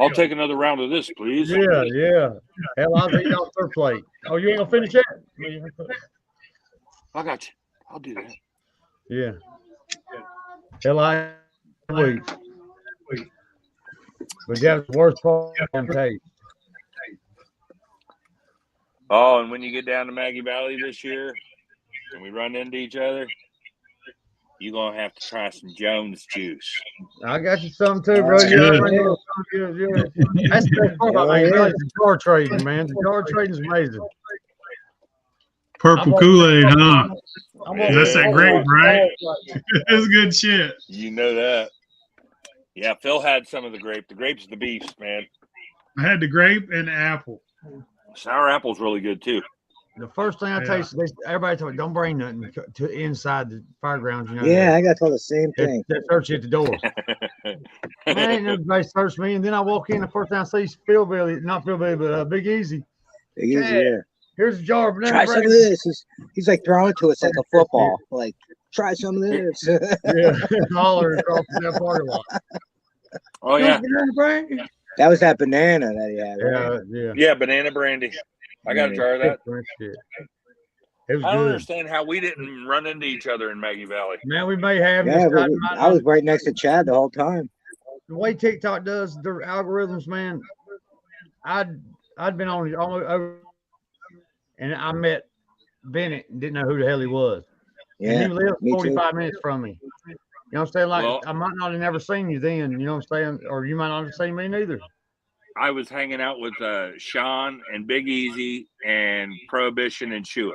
I'll take another round of this, please. Yeah. Hell, I was eating off their plate. Oh, you ain't gonna finish that? I got you. I'll do that. Yeah. Hell, I week. But that was the worst part of the taste. Oh, and when you get down to Maggie Valley this year and we run into each other, you're going to have to try some Jones juice. I got you something too, bro. That's the part about Maggie Valley. The car trading, man. The car trading is amazing. Purple Kool-Aid, huh? That's that grape, right? That's good shit. You know that. Yeah, Phil had some of the grape. The grape's the beast, man. I had the grape and the apple. Sour apple's really good too. The first thing I tasted, everybody told me, don't bring nothing to inside the fairgrounds. Yeah, I got told the same thing. They search you at the door. Man, ain't nobody searched me, and then I walk in. The first thing I see is PhilBilly, not PhilBilly, but Big Easy. Big Easy, yeah. Here's a jar of banana. Try some of this. He's like throwing it to us like a football. Like, try some of this. Yeah, holler across that parking lot. Oh yeah, that was that banana that he had. Right? Yeah, banana brandy. I got a jar of that. It was I don't good. understand how we didn't run into each other in Maggie Valley. Man, we may have. Yeah, I was right next to Chad the whole time. The way TikTok does their algorithms, man, I'd been on almost over, and I met Bennett and didn't know who the hell he was. Yeah, and he lived 45 minutes from me. You know what I'm saying? Like, I might not have never seen you then, you know what I'm saying? Or you might not have seen me neither. I was hanging out with Sean and Big Easy and Prohibition and Shua.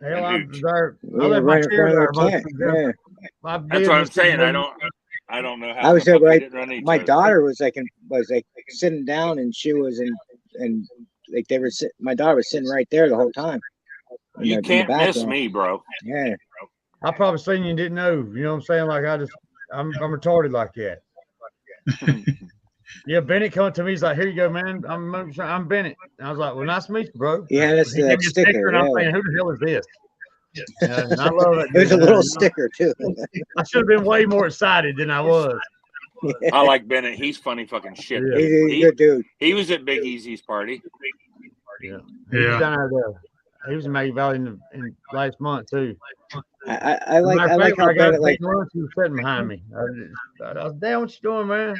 Hell, I was there. I left my chair there. That's what I'm saying. I don't know how. I was there, right. Didn't run My each daughter was like sitting down, and she was and like they were my daughter was sitting right there the whole time. You can't miss me, bro. Yeah. I probably seen you and didn't know. You know what I'm saying? Like I'm retarded like that. Yeah, Bennett coming to me. He's like, "Here you go, man. I'm Bennett." And I was like, "Well, nice to meet you, bro." Yeah, that's the sticker. And I'm saying, "Who the hell is this?" And I love it. It was a little sticker too. I should have been way more excited than I was. I like Bennett. He's funny fucking shit. Yeah. He's a good dude. He was at Big Easy's party. Yeah. He was down there. He was in Maggie Valley in last month too. I like how Bennett like. He was sitting behind me. I was, "Damn, what you doing, man?"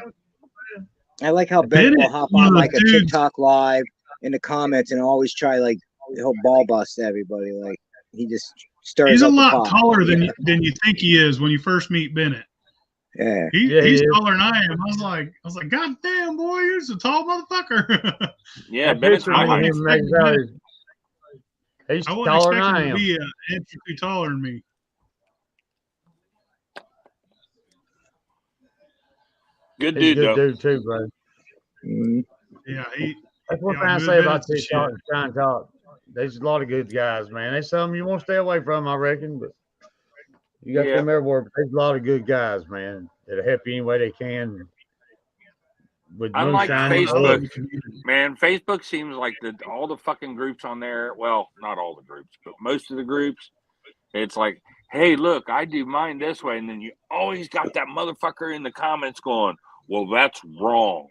I like how Bennett will hop on like a TikTok live in the comments and always try like he'll ball bust everybody. Like he just stirs. He's a up the lot pot. taller than you think he is when you first meet Bennett. Yeah, he's taller than I am. I was like, God damn, boy, you're a tall motherfucker. Yeah, Bennett's my height. He's I wasn't taller than I expecting am. to be an inch or two taller than me. Good He's dude, a though. good dude too, bro. mm-hmm. Yeah, that's one thing I say about TikTok and Shine Talk. There's a lot of good guys, man. There's some you want to stay away from, I reckon, but you got them everywhere. But there's a lot of good guys, man, that'll help you any way they can. With unlike Moonshine, Facebook, man, Facebook seems like all the fucking groups on there. Well, not all the groups, but most of the groups. It's like, hey, look, I do mine this way, and then you always got that motherfucker in the comments going, "Well, that's wrong."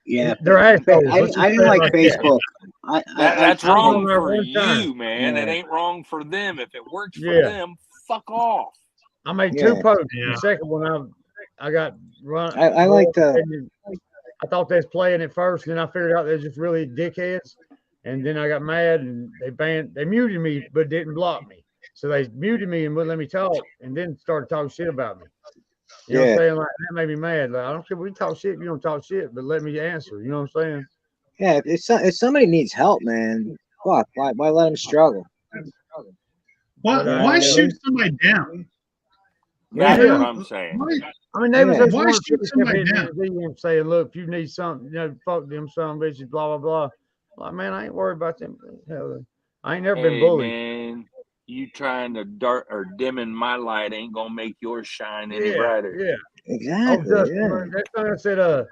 Yeah, they're assholes. I didn't like Facebook. That's wrong for you, man. Yeah. It ain't wrong for them. If it works for them, fuck off. I made 2 posts. Yeah. The second one, I got run. I like the. I thought they was playing it first, and then I figured out they're just really dickheads. And then I got mad, and they muted me, but didn't block me. So they muted me and wouldn't let me talk, and then started talking shit about me. You know what I'm saying? Like, that made me mad. Like, I don't care if we talk shit, you don't talk shit, but let me answer. You know what I'm saying? Yeah, if somebody needs help, man, fuck, why let them struggle? Why shoot somebody down? That's what I'm saying. I mean, they was just why shoot somebody down? Saying, "Look, if you need something, fuck them some bitches, blah blah blah." Like, man, I ain't worried about them. Hell, I ain't never been bullied. Man, you trying to dart or dimming my light ain't gonna make yours shine any brighter. Yeah, exactly. That's why I said,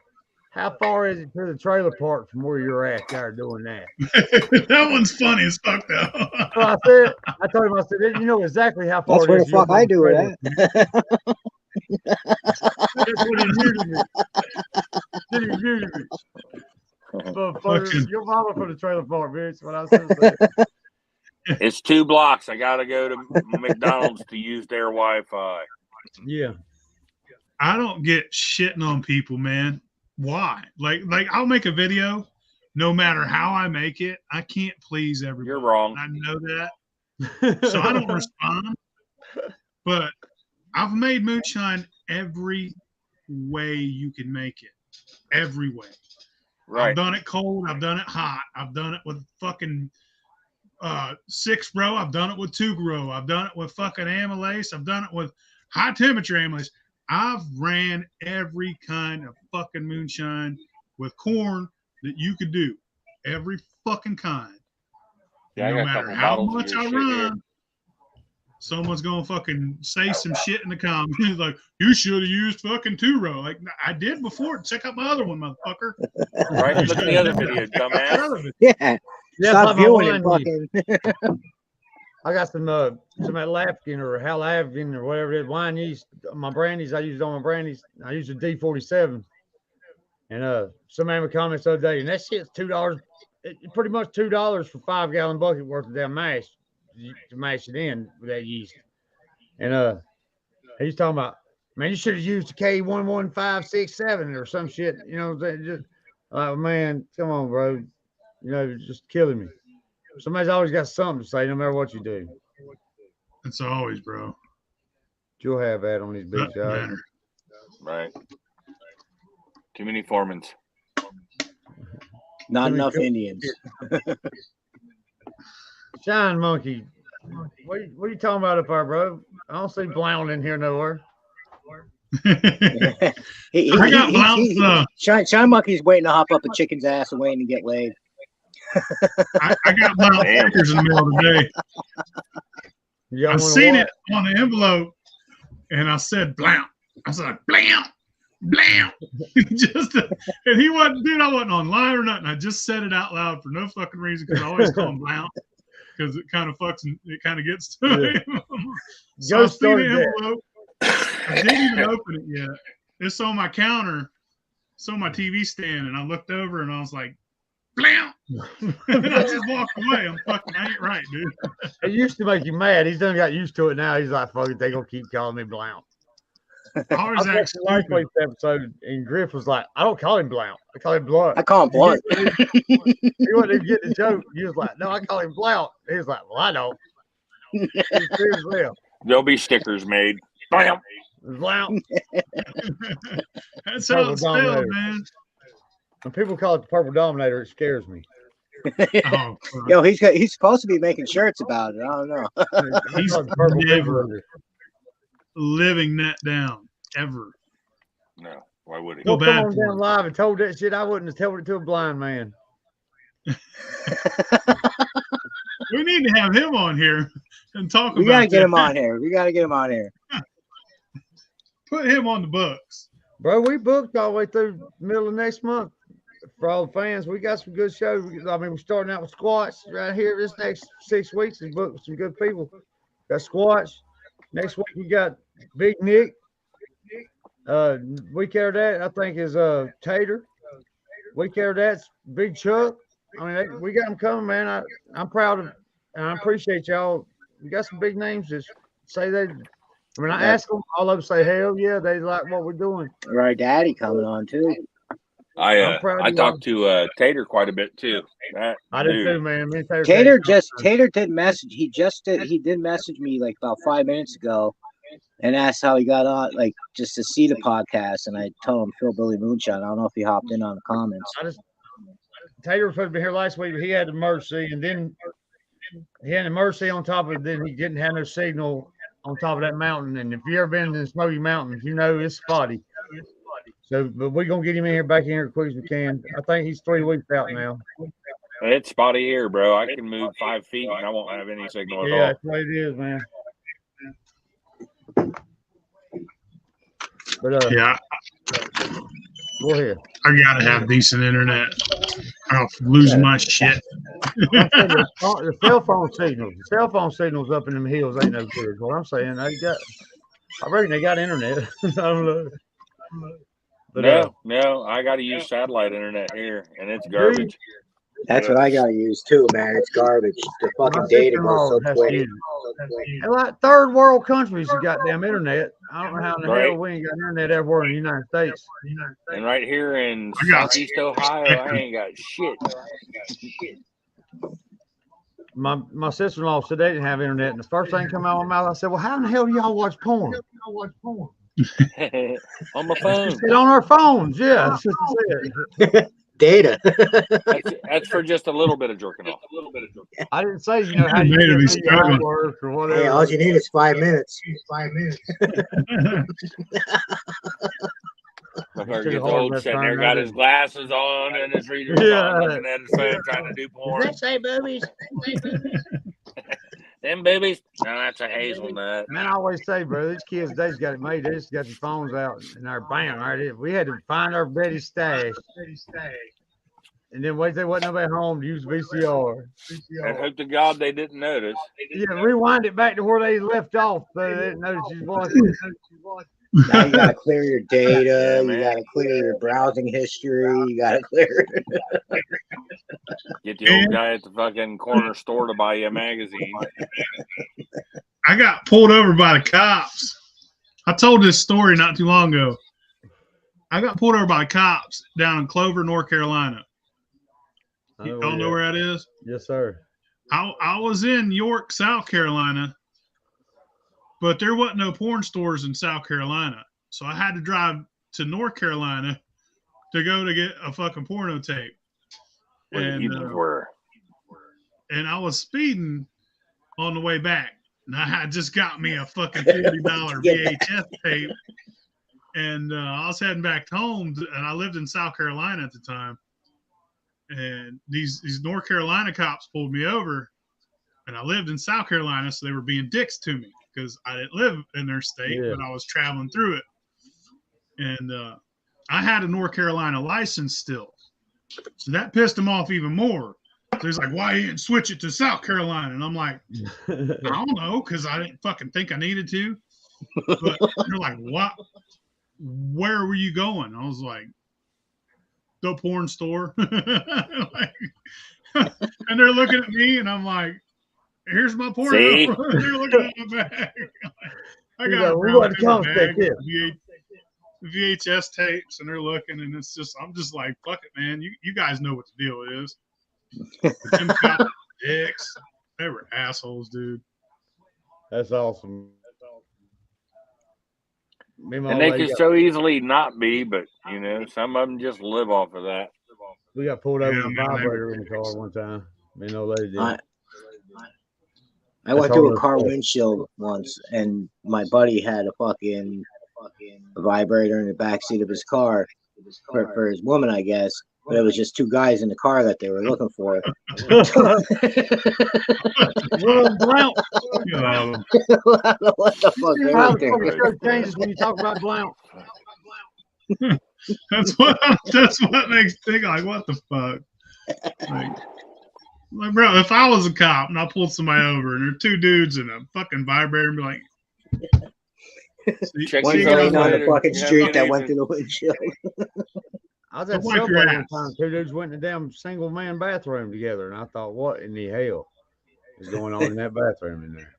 how far is it to the trailer park from where you're at there doing that? That one's funny as fuck, though. So I told him, I said, you know exactly how far. That's where the fuck I do it at. That's what he muted me. But your mama for the trailer park, bitch. What I said. It's 2 blocks. I gotta go to McDonald's to use their Wi-Fi. Yeah. I don't get shitting on people, man. Why? Like I'll make a video, no matter how I make it, I can't please everybody. You're wrong. I know that. So I don't respond. But I've made moonshine every way you can make it. Every way. Right. I've done it cold. I've done it hot. I've done it with fucking 6 row. I've done it with 2 row. I've done it with fucking amylase. I've done it with high temperature amylase. I've ran every kind of fucking moonshine with corn that you could do. Every fucking kind. Yeah, no matter how much I run, someone's gonna fucking say some shit in the comments. Like, you should have used fucking 2 row. Like, I did before. Check out my other one, motherfucker. Right? Look at the other video, dumbass. Yeah. Stop viewing it, fucking. I got some Lafkin or Halavkin or whatever it is, wine yeast. My brandies, I used on my brandies. I used a D47. And some man comments the other day, and that shit's $2. Pretty much $2 for 5-gallon bucket worth of damn mash to mash it in with that yeast. And he's talking about, man, you should have used a K11567 or some shit. You know what I'm saying? Just like, man, come on, bro. You know, you're just killing me. Somebody's always got something to say, no matter what you do. It's always, bro. You'll have that on these big guys. Right. Too many foremans. Not enough Indians. Shine Monkey. What are you talking about up there, bro? I don't see Blown in here nowhere. I got Blount. Shine Monkey's waiting to hop up a chicken's ass and waiting to get laid. I got Blount stickers in the mail today. I seen it on the envelope, and I said Blount. I was like, Blount. Blam! And he wasn't, dude. I wasn't online or nothing. I just said it out loud for no fucking reason because I always call him Blount because it kind of fucks and it kind of gets to him. So I seen the envelope. I didn't even open it yet. It's on my counter. It's on my TV stand, and I looked over and I was like, Blam! And I just walked away. I ain't right, dude. It used to make you mad. He's done got used to it now. He's like, fuck it, they gonna keep calling me Blount. I was actually last week's episode, and Griff was like, I don't call him Blount. I call him Blunt. I call him Blunt. He wasn't even getting the joke. He was like, no, I call him Blount. He was like, well, I don't. There'll be stickers made. Blam. Blount. That's how it's spelled, man. When people call it the Purple Dominator, it scares me. Oh, yo, he's supposed to be making shirts about it. I don't know. He's never living that down ever. No, why would he? Well, come on down live and told that shit. I wouldn't have told it to a blind man. We need to have him on here and talk about it. We gotta get him on here. We gotta get him on here. Put him on the books. Bro, we booked all the way through the middle of next month for all the fans. We got some good shows. I mean, we're starting out with Squatch right here. This next 6 weeks is booked with some good people. Got Squatch. Next week we got Big Nick. Week after that, I think, is Tater. Week after that's Big Chuck. I mean, we got them coming, man. I'm proud of, and I appreciate y'all. We got some big names that say they. I mean, I asked them, all of them say, hell yeah, they like what we're doing. Right, Daddy coming on too. I talked to Tater quite a bit too. I did too, man. Tater did message. He did message me like about 5 minutes ago, and asked how he got on, like just to see the podcast. And I told him PhilBilly Moonshine. I don't know if he hopped in on the comments. Tater was supposed to be here last week, but he had the Mercy, and then he had the Mercy on top of it. Then he didn't have no signal on top of that mountain. And if you ever been in the Smoky Mountains, you know it's spotty. So, but we're gonna get him in here back in here as quick as we can. I think he's 3 weeks out now. It's spotty here, bro. I can move 5 feet and I won't have any signal at all. Yeah, that's what it is, man. But yeah, go ahead. I gotta have decent internet. I'm losing my shit. The cell phone signals up in them hills ain't no good. What I'm saying, I reckon they got internet. I don't know. But, no, I got to use satellite internet here, and it's garbage. That's what I got to use too, man. It's garbage. The fucking data goes so quick. And like third world countries have got damn internet. I don't know how in the hell we ain't got internet everywhere in the United States. And right here in Southeast Ohio, I ain't got shit. My sister-in-law said they didn't have internet, and the first thing come out of my mouth, I said, "Well, how in the hell do y'all watch porn?" On my phone. She said, on our phones, yeah. Data. That's for just a little bit of jerking off. I didn't say, you know, how you get work or whatever. Hey, all you need is 5 minutes. 5 minutes. Motherfucker gets old, sitting there, got his glasses on and his readers on, looking at his phone, trying to do porn. Does that say boobies? Them boobies? No, that's a hazelnut. Man, I always say, bro, these kids, they just got it made. They just got their phones out and our bam, right? We had to find our Betty's stash. And then wait, there wasn't nobody home to use VCR. And hope to God they didn't notice. Yeah, rewind it back to where they left off so they didn't notice you was watching. Now you gotta clear your data. You gotta clear your browsing history. You gotta clear. Get the old guy at the fucking corner store to buy you a magazine. I got pulled over by the cops. I told this story not too long ago. I got pulled over by the cops down in Clover, North Carolina. You don't know where that is? Yes, sir. I was in York, South Carolina. But there wasn't no porn stores in South Carolina. So I had to drive to North Carolina to go to get a fucking porno tape. And I was speeding on the way back. And I had just got me a fucking $40 VHS tape. And I was heading back home, and I lived in South Carolina at the time. And these North Carolina cops pulled me over, and I lived in South Carolina, so they were being dicks to me because I didn't live in their state, but I was traveling through it. And I had a North Carolina license still, so that pissed them off even more. So he's like, "Why you didn't switch it to South Carolina?" And I'm like, "I don't know, because I didn't fucking think I needed to." But they're like, "What? Where were you going?" I was like, "The porn store." Like, and they're looking at me, and I'm like, "Here's my porn." They're looking at my bag. I got a brown bag, VHS tapes, and they're looking, and it's just, I'm just like, "Fuck it, man. You guys know what the deal is." Them cops, dicks. They were assholes, dude. That's awesome. And they can so easily not be, but you know, some of them just live off of that. We got pulled over with a vibrator in the car one time. Me and old lady did. I went through a car windshield once, and my buddy had a fucking vibrator in the backseat of his car for his woman, I guess. But it was just two guys in the car that they were looking for. What the fuck? How the show changes when you talk about blount. That's what makes me think, like, what the fuck? Like, bro, if I was a cop and I pulled somebody over and there are two dudes in a fucking vibrator and be like, one going on the fucking street that went through the windshield. I was at Subway one time. Two dudes went in a damn single man bathroom together, and I thought, what in the hell is going on in that bathroom in there?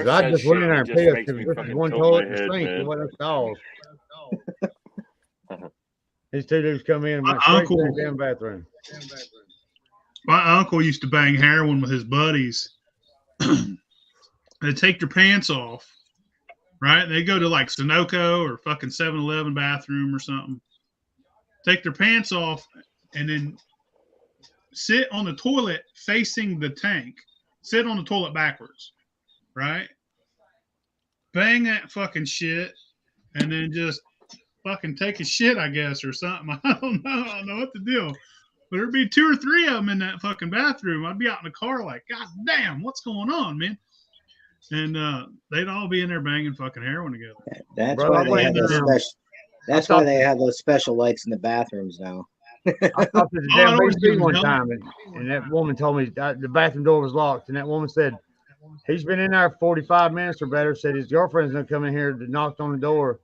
I just went in there and pissed because this is one toilet and sink. It wasn't stalls. These two dudes come in and went straight to the damn bathroom. My uncle used to bang heroin with his buddies. They'd take their pants off. Right? They go to like Sunoco or fucking 7-Eleven bathroom or something. Take their pants off and then sit on the toilet facing the tank. Sit on the toilet backwards. Right? Bang that fucking shit and then just fucking take a shit, I guess, or something. I don't know what to do. But there'd be 2 or 3 of them in that fucking bathroom. I'd be out in the car like, God damn, what's going on, man? And they'd all be in there banging fucking heroin together. That's why they have those special. That's why they have those special lights in the bathrooms now. I stopped at the damn BC one time, and that woman told me the bathroom door was locked, and that woman said he's been in there 45 minutes or better. Said his girlfriend's gonna come in here to knock on the door.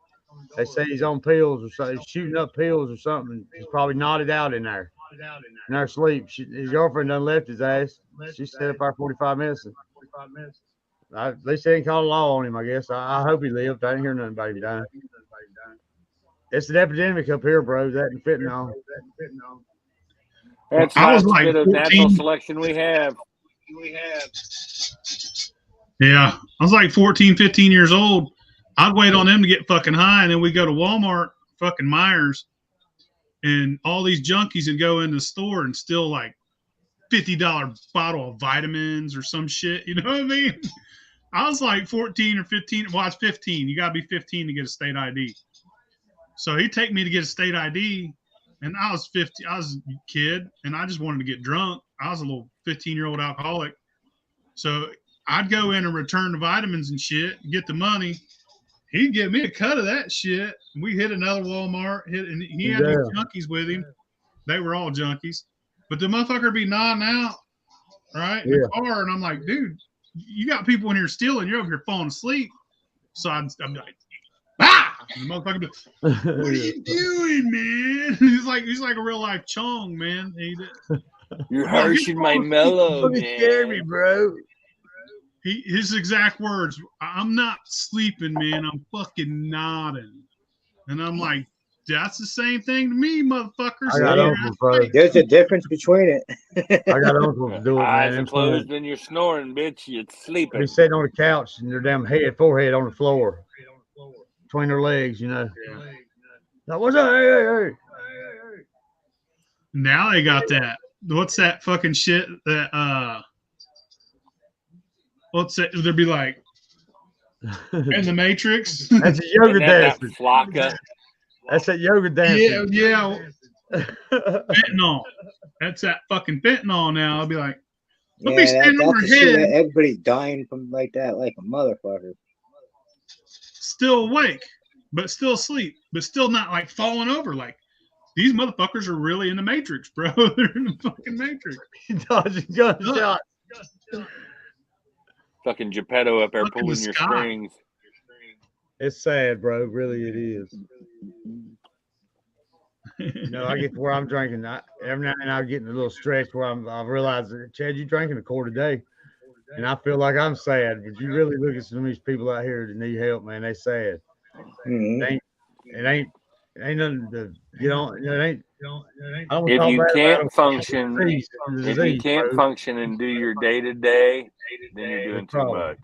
They say he's on pills or something, he's shooting up pills or something. He's probably nodded out in there. In her sleep. His girlfriend done left his ass. She set up our 45 minutes. At least they didn't call the law on him, I guess. I hope he lived. I didn't hear nothing about him dying. It's an epidemic up here, bro. That and fentanyl. That's not like bit of natural selection we have. Yeah. I was like 14, 15 years old. I'd wait on them to get fucking high, and then we'd go to Walmart, fucking Myers, and all these junkies would go in the store and steal like $50 bottle of vitamins or some shit. You know what I mean? I was like 14 or 15. Well, I was 15. You got to be 15 to get a state ID. So he'd take me to get a state ID, and I was 50. I was a kid, and I just wanted to get drunk. I was a little 15-year-old alcoholic. So I'd go in and return the vitamins and shit, get the money. He'd give me a cut of that shit. We hit another Walmart, and he had these junkies with him. They were all junkies. But the motherfucker would be nodding out, right, in the car, and I'm like, dude, you got people in here stealing. You're over here falling asleep. So I'm like, ah! And the motherfucker, what are you doing, man? He's like a real life chong, man. You're harshing my mellow, man. You scared me, bro. His exact words, I'm not sleeping, man. I'm fucking nodding. And I'm like, that's the same thing to me, motherfuckers. There's a difference between it. I got uncles do it, eyes man. Are closed and you're snoring, bitch. You're sleeping. They sitting on the couch and their damn forehead on the floor. Between their legs, you know. Yeah. Now, what's up? Hey. Now they got that. What's that fucking shit that what's that? They'd be like, In the Matrix. That's a yoga dance. Flocka. That's a yoga dance. Yeah. Fentanyl. That's that fucking fentanyl now. I'll be like, let me stand on her head. Everybody's dying from like that, like a motherfucker. Still awake, but still asleep, but still not like falling over. Like, these motherfuckers are really in the Matrix, bro. They're in the fucking Matrix. Dodging gunshots. Fucking Geppetto up there Look in pulling the your sky. strings. It's sad, bro. Really, it is. You know, I get to where I'm drinking. Every now and then I get in a little stretch where I realize that, Chad, you drinking a quart a day. And I feel like I'm sad, but you really look at some of these people out here that need help, man. They sad. Mm-hmm. It ain't nothing to get on. It ain't. If you can't function, function and do your day to day, then you're doing too much.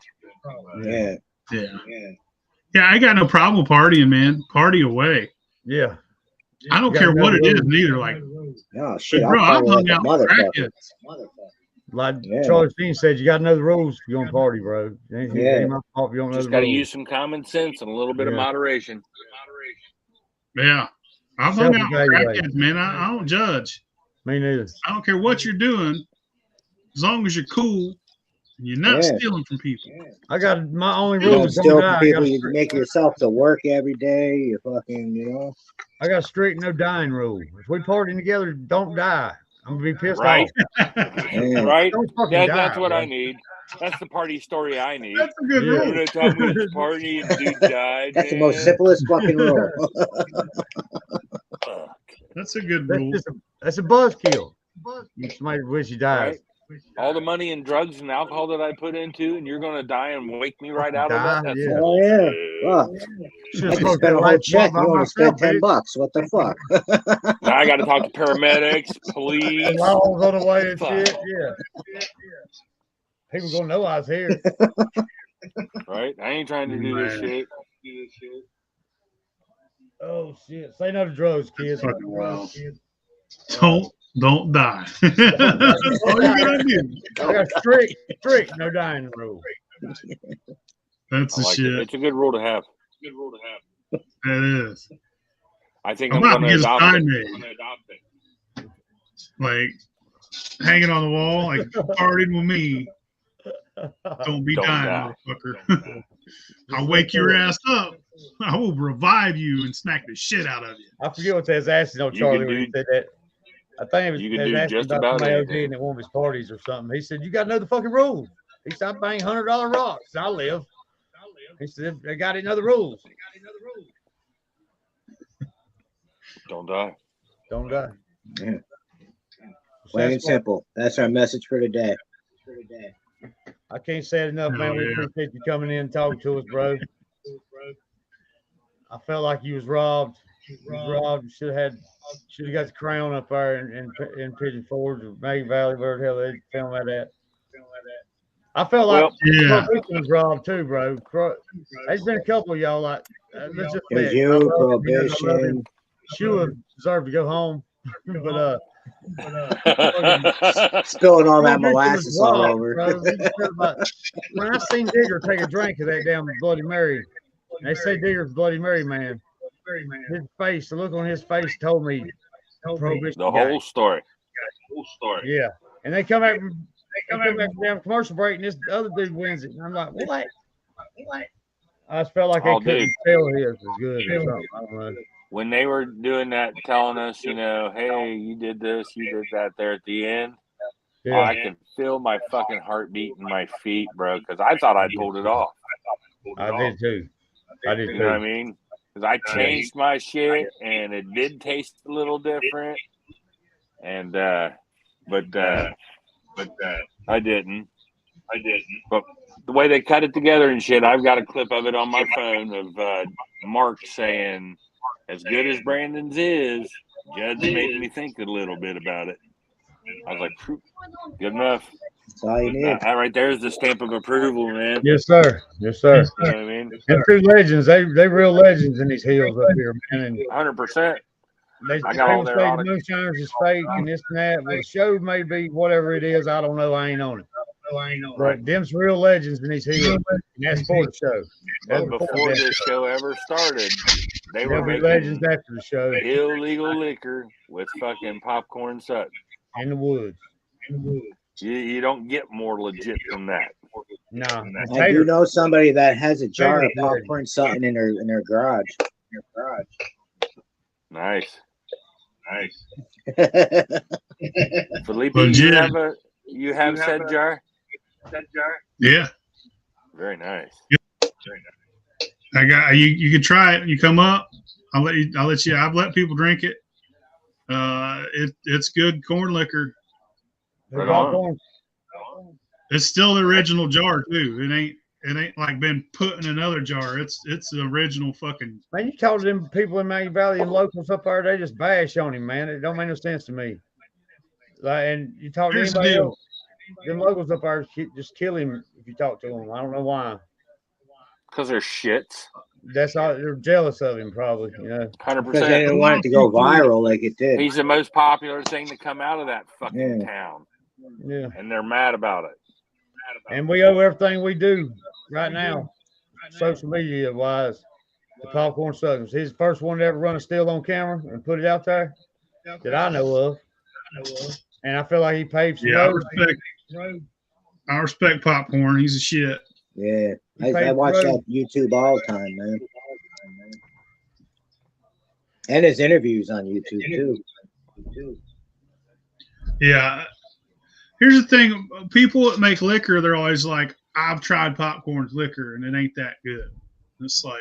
Yeah. I got no problem partying, man. Party away. Yeah. I don't care what it is, neither. Like, oh shit, bro, I've hung out with crackheads. Like Charlie Sheen said, you got to know the rules if you're going to party, bro. Just got to use some common sense and a little bit of moderation. Yeah. I've hung out with crackheads, man. I don't judge. Me neither. I don't care what you're doing, as long as you're cool and you're not stealing from people. I got my only You rule. don't steal from people. You make yourself to work every day. You fucking, you know. I got a strict no dying rule. If we partying together, don't die. I'm gonna be pissed off. Right. That's what I need. That's the party story I need. That's a good rule. You're gonna tell me it's party and dude died. That's the most simplest fucking rule. That's a good rule. That's a buzzkill. Somebody wish you died. Right? All the money and drugs and alcohol that I put into, and you're gonna die and wake me right out of that. That's Well, I can spend a whole check. You want to spend $10? What the fuck? Now I got to talk to paramedics, police. Laws on the way and shit. Yeah. People gonna know I was here. Right? I ain't trying to do this shit. Oh shit! Say no to drugs, kids. Don't die. That's all you gotta do. I got strict no dying rule. That's the shit. It's a good rule to have. That is. I think I'm going about to get a sign made. Like hanging on the wall, like partying with me. Don't be dying, motherfucker. I'll wake your ass up. I will revive you and smack the shit out of you. I forget what that's asking on Charlie when he said that. I think it was asking about somebody at one of his parties or something. He said, "You got to know the fucking rules." He said, "I'm paying $100 rocks. I live." He said, "They got to know the rules." Don't die. Don't die. Yeah. Plain and simple. That's our message for today. I can't say it enough, man. We appreciate you coming in and talking to us, bro. I felt like you was robbed. You should have got the crown up there in Pigeon Forge or May Valley, where the hell they film that at. I felt like Prohibition was robbed too, bro. There's been a couple of y'all like let's just say you, Prohibition. She would deserve to go home, but spilling all that molasses all over. When I seen Digger take a drink of that damn Bloody Mary, they say Digger's Bloody Mary, man. His face, the look on his face told me the whole story. Yeah, and they come back from damn commercial break, and this other dude wins it. And I'm like, what? I just felt like they couldn't tell his was good or something. I don't know. When they were doing that, telling us, you know, hey, you did this, you did that there at the end, I can feel my fucking heartbeat in my feet, bro, because I thought I pulled it off. I did too. You know what I mean? Because I changed my shit, and it did taste a little different, and but I didn't. But the way they cut it together and shit, I've got a clip of it on my phone of Mark saying, "As good as Brandon's is, Judd's making me think a little bit about it." I was like, good enough. That's all you need. That right there is the stamp of approval, man. Yes, sir. Yes, sir. You know what I mean? And two legends. They real legends in these hills up here, man. 100%. I got all their Moonshiners is fake and this and that. But the show may be whatever it is. I don't know. I ain't on it. But them's real legends in these hills, and that's for the show. But before this show ever started, they were There'll be making legends after the show illegal liquor with fucking popcorn Sutton. in the woods. You don't get more legit than that. No, I do know somebody that has a jar of popcorn Sutton in her garage. Nice. Felipe, Legit. you have said jar? Yeah. Very nice. I got you. You can try it. You come up. I've let people drink it. It's good corn liquor. Right on. It's still the original jar too. It ain't like been put in another jar. It's the original fucking. Man, you told them people in Maggie Valley and locals up there, they just bash on him, man. It don't make no sense to me. Like, and you talk to Here's the anybody deal. else, them locals up there just kill him if you talk to them. I don't know why. Because they're shits. That's all. They're jealous of him, probably. You know, 100%. Because they didn't want it to go viral like it did. He's the most popular thing to come out of that fucking town. Yeah. And they're mad about it. And we owe everything we do right now, social media wise, to Popcorn Suttons. He's the first one to ever run a still on camera and put it out there that I know of. And I feel like he paved some roads. I respect Popcorn. He's a shit. Yeah, I watch that YouTube all the time, man. And his interviews on YouTube too. Yeah. Here's the thing. People that make liquor, they're always like, I've tried Popcorn's liquor and it ain't that good. It's like,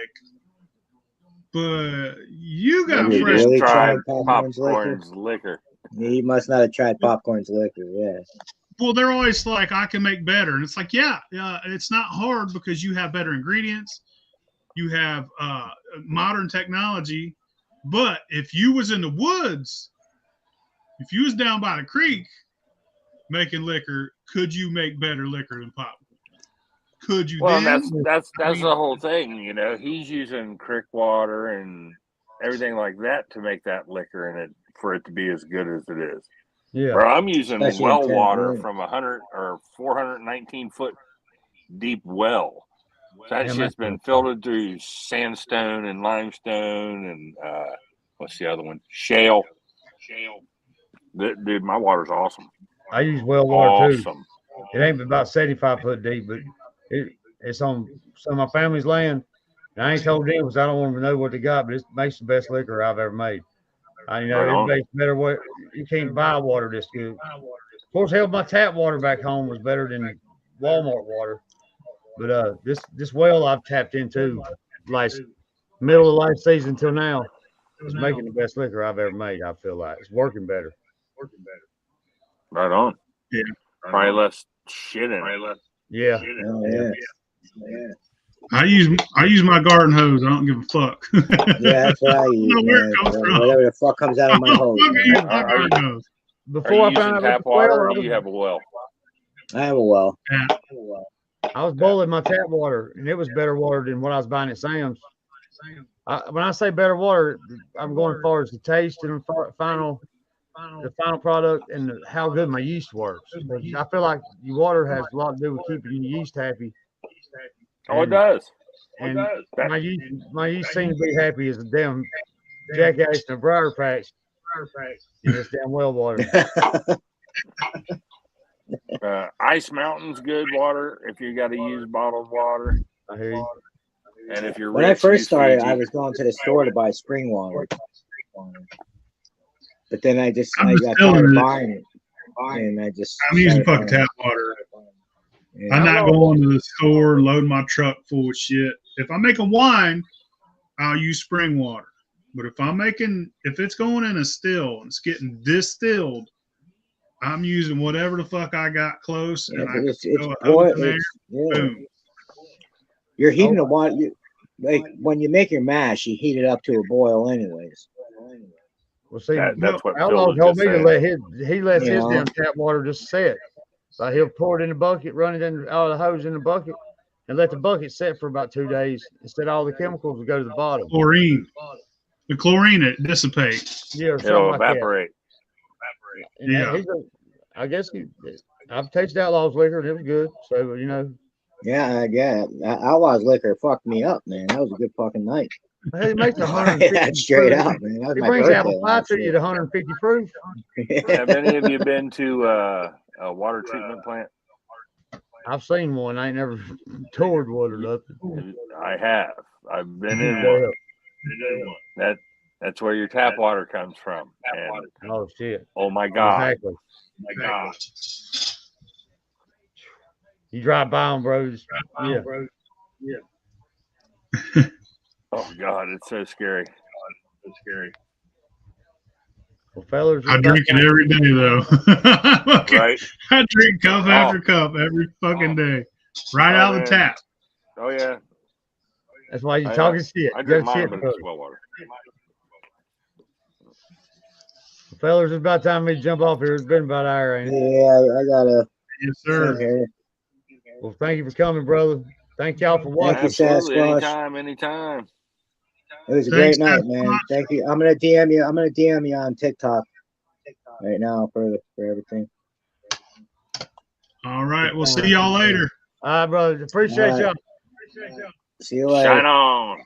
but you got You fresh. just tried Popcorn's liquor. He must not have tried Popcorn's liquor, yeah. Well, they're always like, I can make better. And it's like, yeah, it's not hard because you have better ingredients. You have modern technology. But if you was in the woods, if you was down by the creek making liquor, could you make better liquor than Popcorn? Could you? Well, then? that's the whole thing, you know. He's using creek water and everything like that to make that liquor and for it to be as good as it is. Yeah. Where I'm using Especially well water from 100 or 419 foot deep well. So that shit's been filtered through sandstone and limestone and what's the other one? Shale. Dude, my water's awesome. I use well water Awesome. too. It ain't about 75 foot deep, but it's on some of my family's land. And I ain't told them because I don't want them to know what they got, but it makes the best liquor I've ever made. It makes better water. You can't buy water this good. Of course, hell, my tap water back home was better than Walmart water. But this well I've tapped into middle of last season till now is making the best liquor I've ever made. I feel like it's working better. Right on. Yeah. Probably less shit in it. Yeah. Oh, yeah. I use my garden hose. I don't give a fuck. Yeah, that's what I use. Whatever the fuck comes out of my hose. Before I found out tap water, or you have a well? I have a well. Yeah. I was boiling my tap water, and it was better water than what I was buying at Sam's. When I say better water, I'm going as far as the taste and the final product and how good my yeast works. I feel like your water has a lot to do with keeping your yeast happy. Oh, it does. And my yeast seems to be happy as a damn jackass in a briar patch. And it's damn well water. Ice Mountain's good water if you got to use bottled water. I hear you. And if you're when I first started, I was going to the store to buy spring water, but then I got tired of buying it, and I'm using fucking tap water. Yeah. I'm not going to the store, loading my truck full of shit. If I'm making wine, I'll use spring water. But if it's going in a still and it's getting distilled, I'm using whatever the fuck I got close, and boom. You're heating the water. Like when you make your mash, you heat it up to a boil, anyways. Well, see, that's what Outlaw told me to let he lets his damn tap water just set. So he'll pour it in the bucket, run it out of the hose in the bucket, and let the bucket set for about 2 days. Instead, all the chemicals will go to the bottom. The chlorine it dissipates. Yeah, it'll evaporate. Yeah, I guess I've tasted Outlaw's liquor and it was good. So you know. Yeah. Outlaws liquor fucked me up, man. That was a good fucking night. Hey, it makes 150 Yeah, straight proof. out, man. That was It my brings birthday apple pie last to you year. to 150 proof. Have any of you been to a water treatment plant? I've seen one. I ain't never toured one or nothing. I have. I've been in one. That's where your tap water comes from. And Oh shit! oh my God! Exactly. You drive by them, bros. Yeah. Oh God, it's so scary. Well, fellas, I drink it every day though. Right? I drink cup after cup every fucking day, right out of the tap. Oh yeah. That's why you're talking shit. I drink mine, but it's well water. Fellas, it's about time for me to jump off here. It's been about an hour, ain't it? Yeah, I gotta. Yes, sir. Well, thank you for coming, brother. Thank y'all for watching. Thank you, Sasquatch. Anytime. It was a great night, man. Thank you. I'm gonna DM you. I'm gonna DM you on TikTok right now for everything. All right. We'll see y'all later. All right, brother. Appreciate y'all. See you later. Shine on.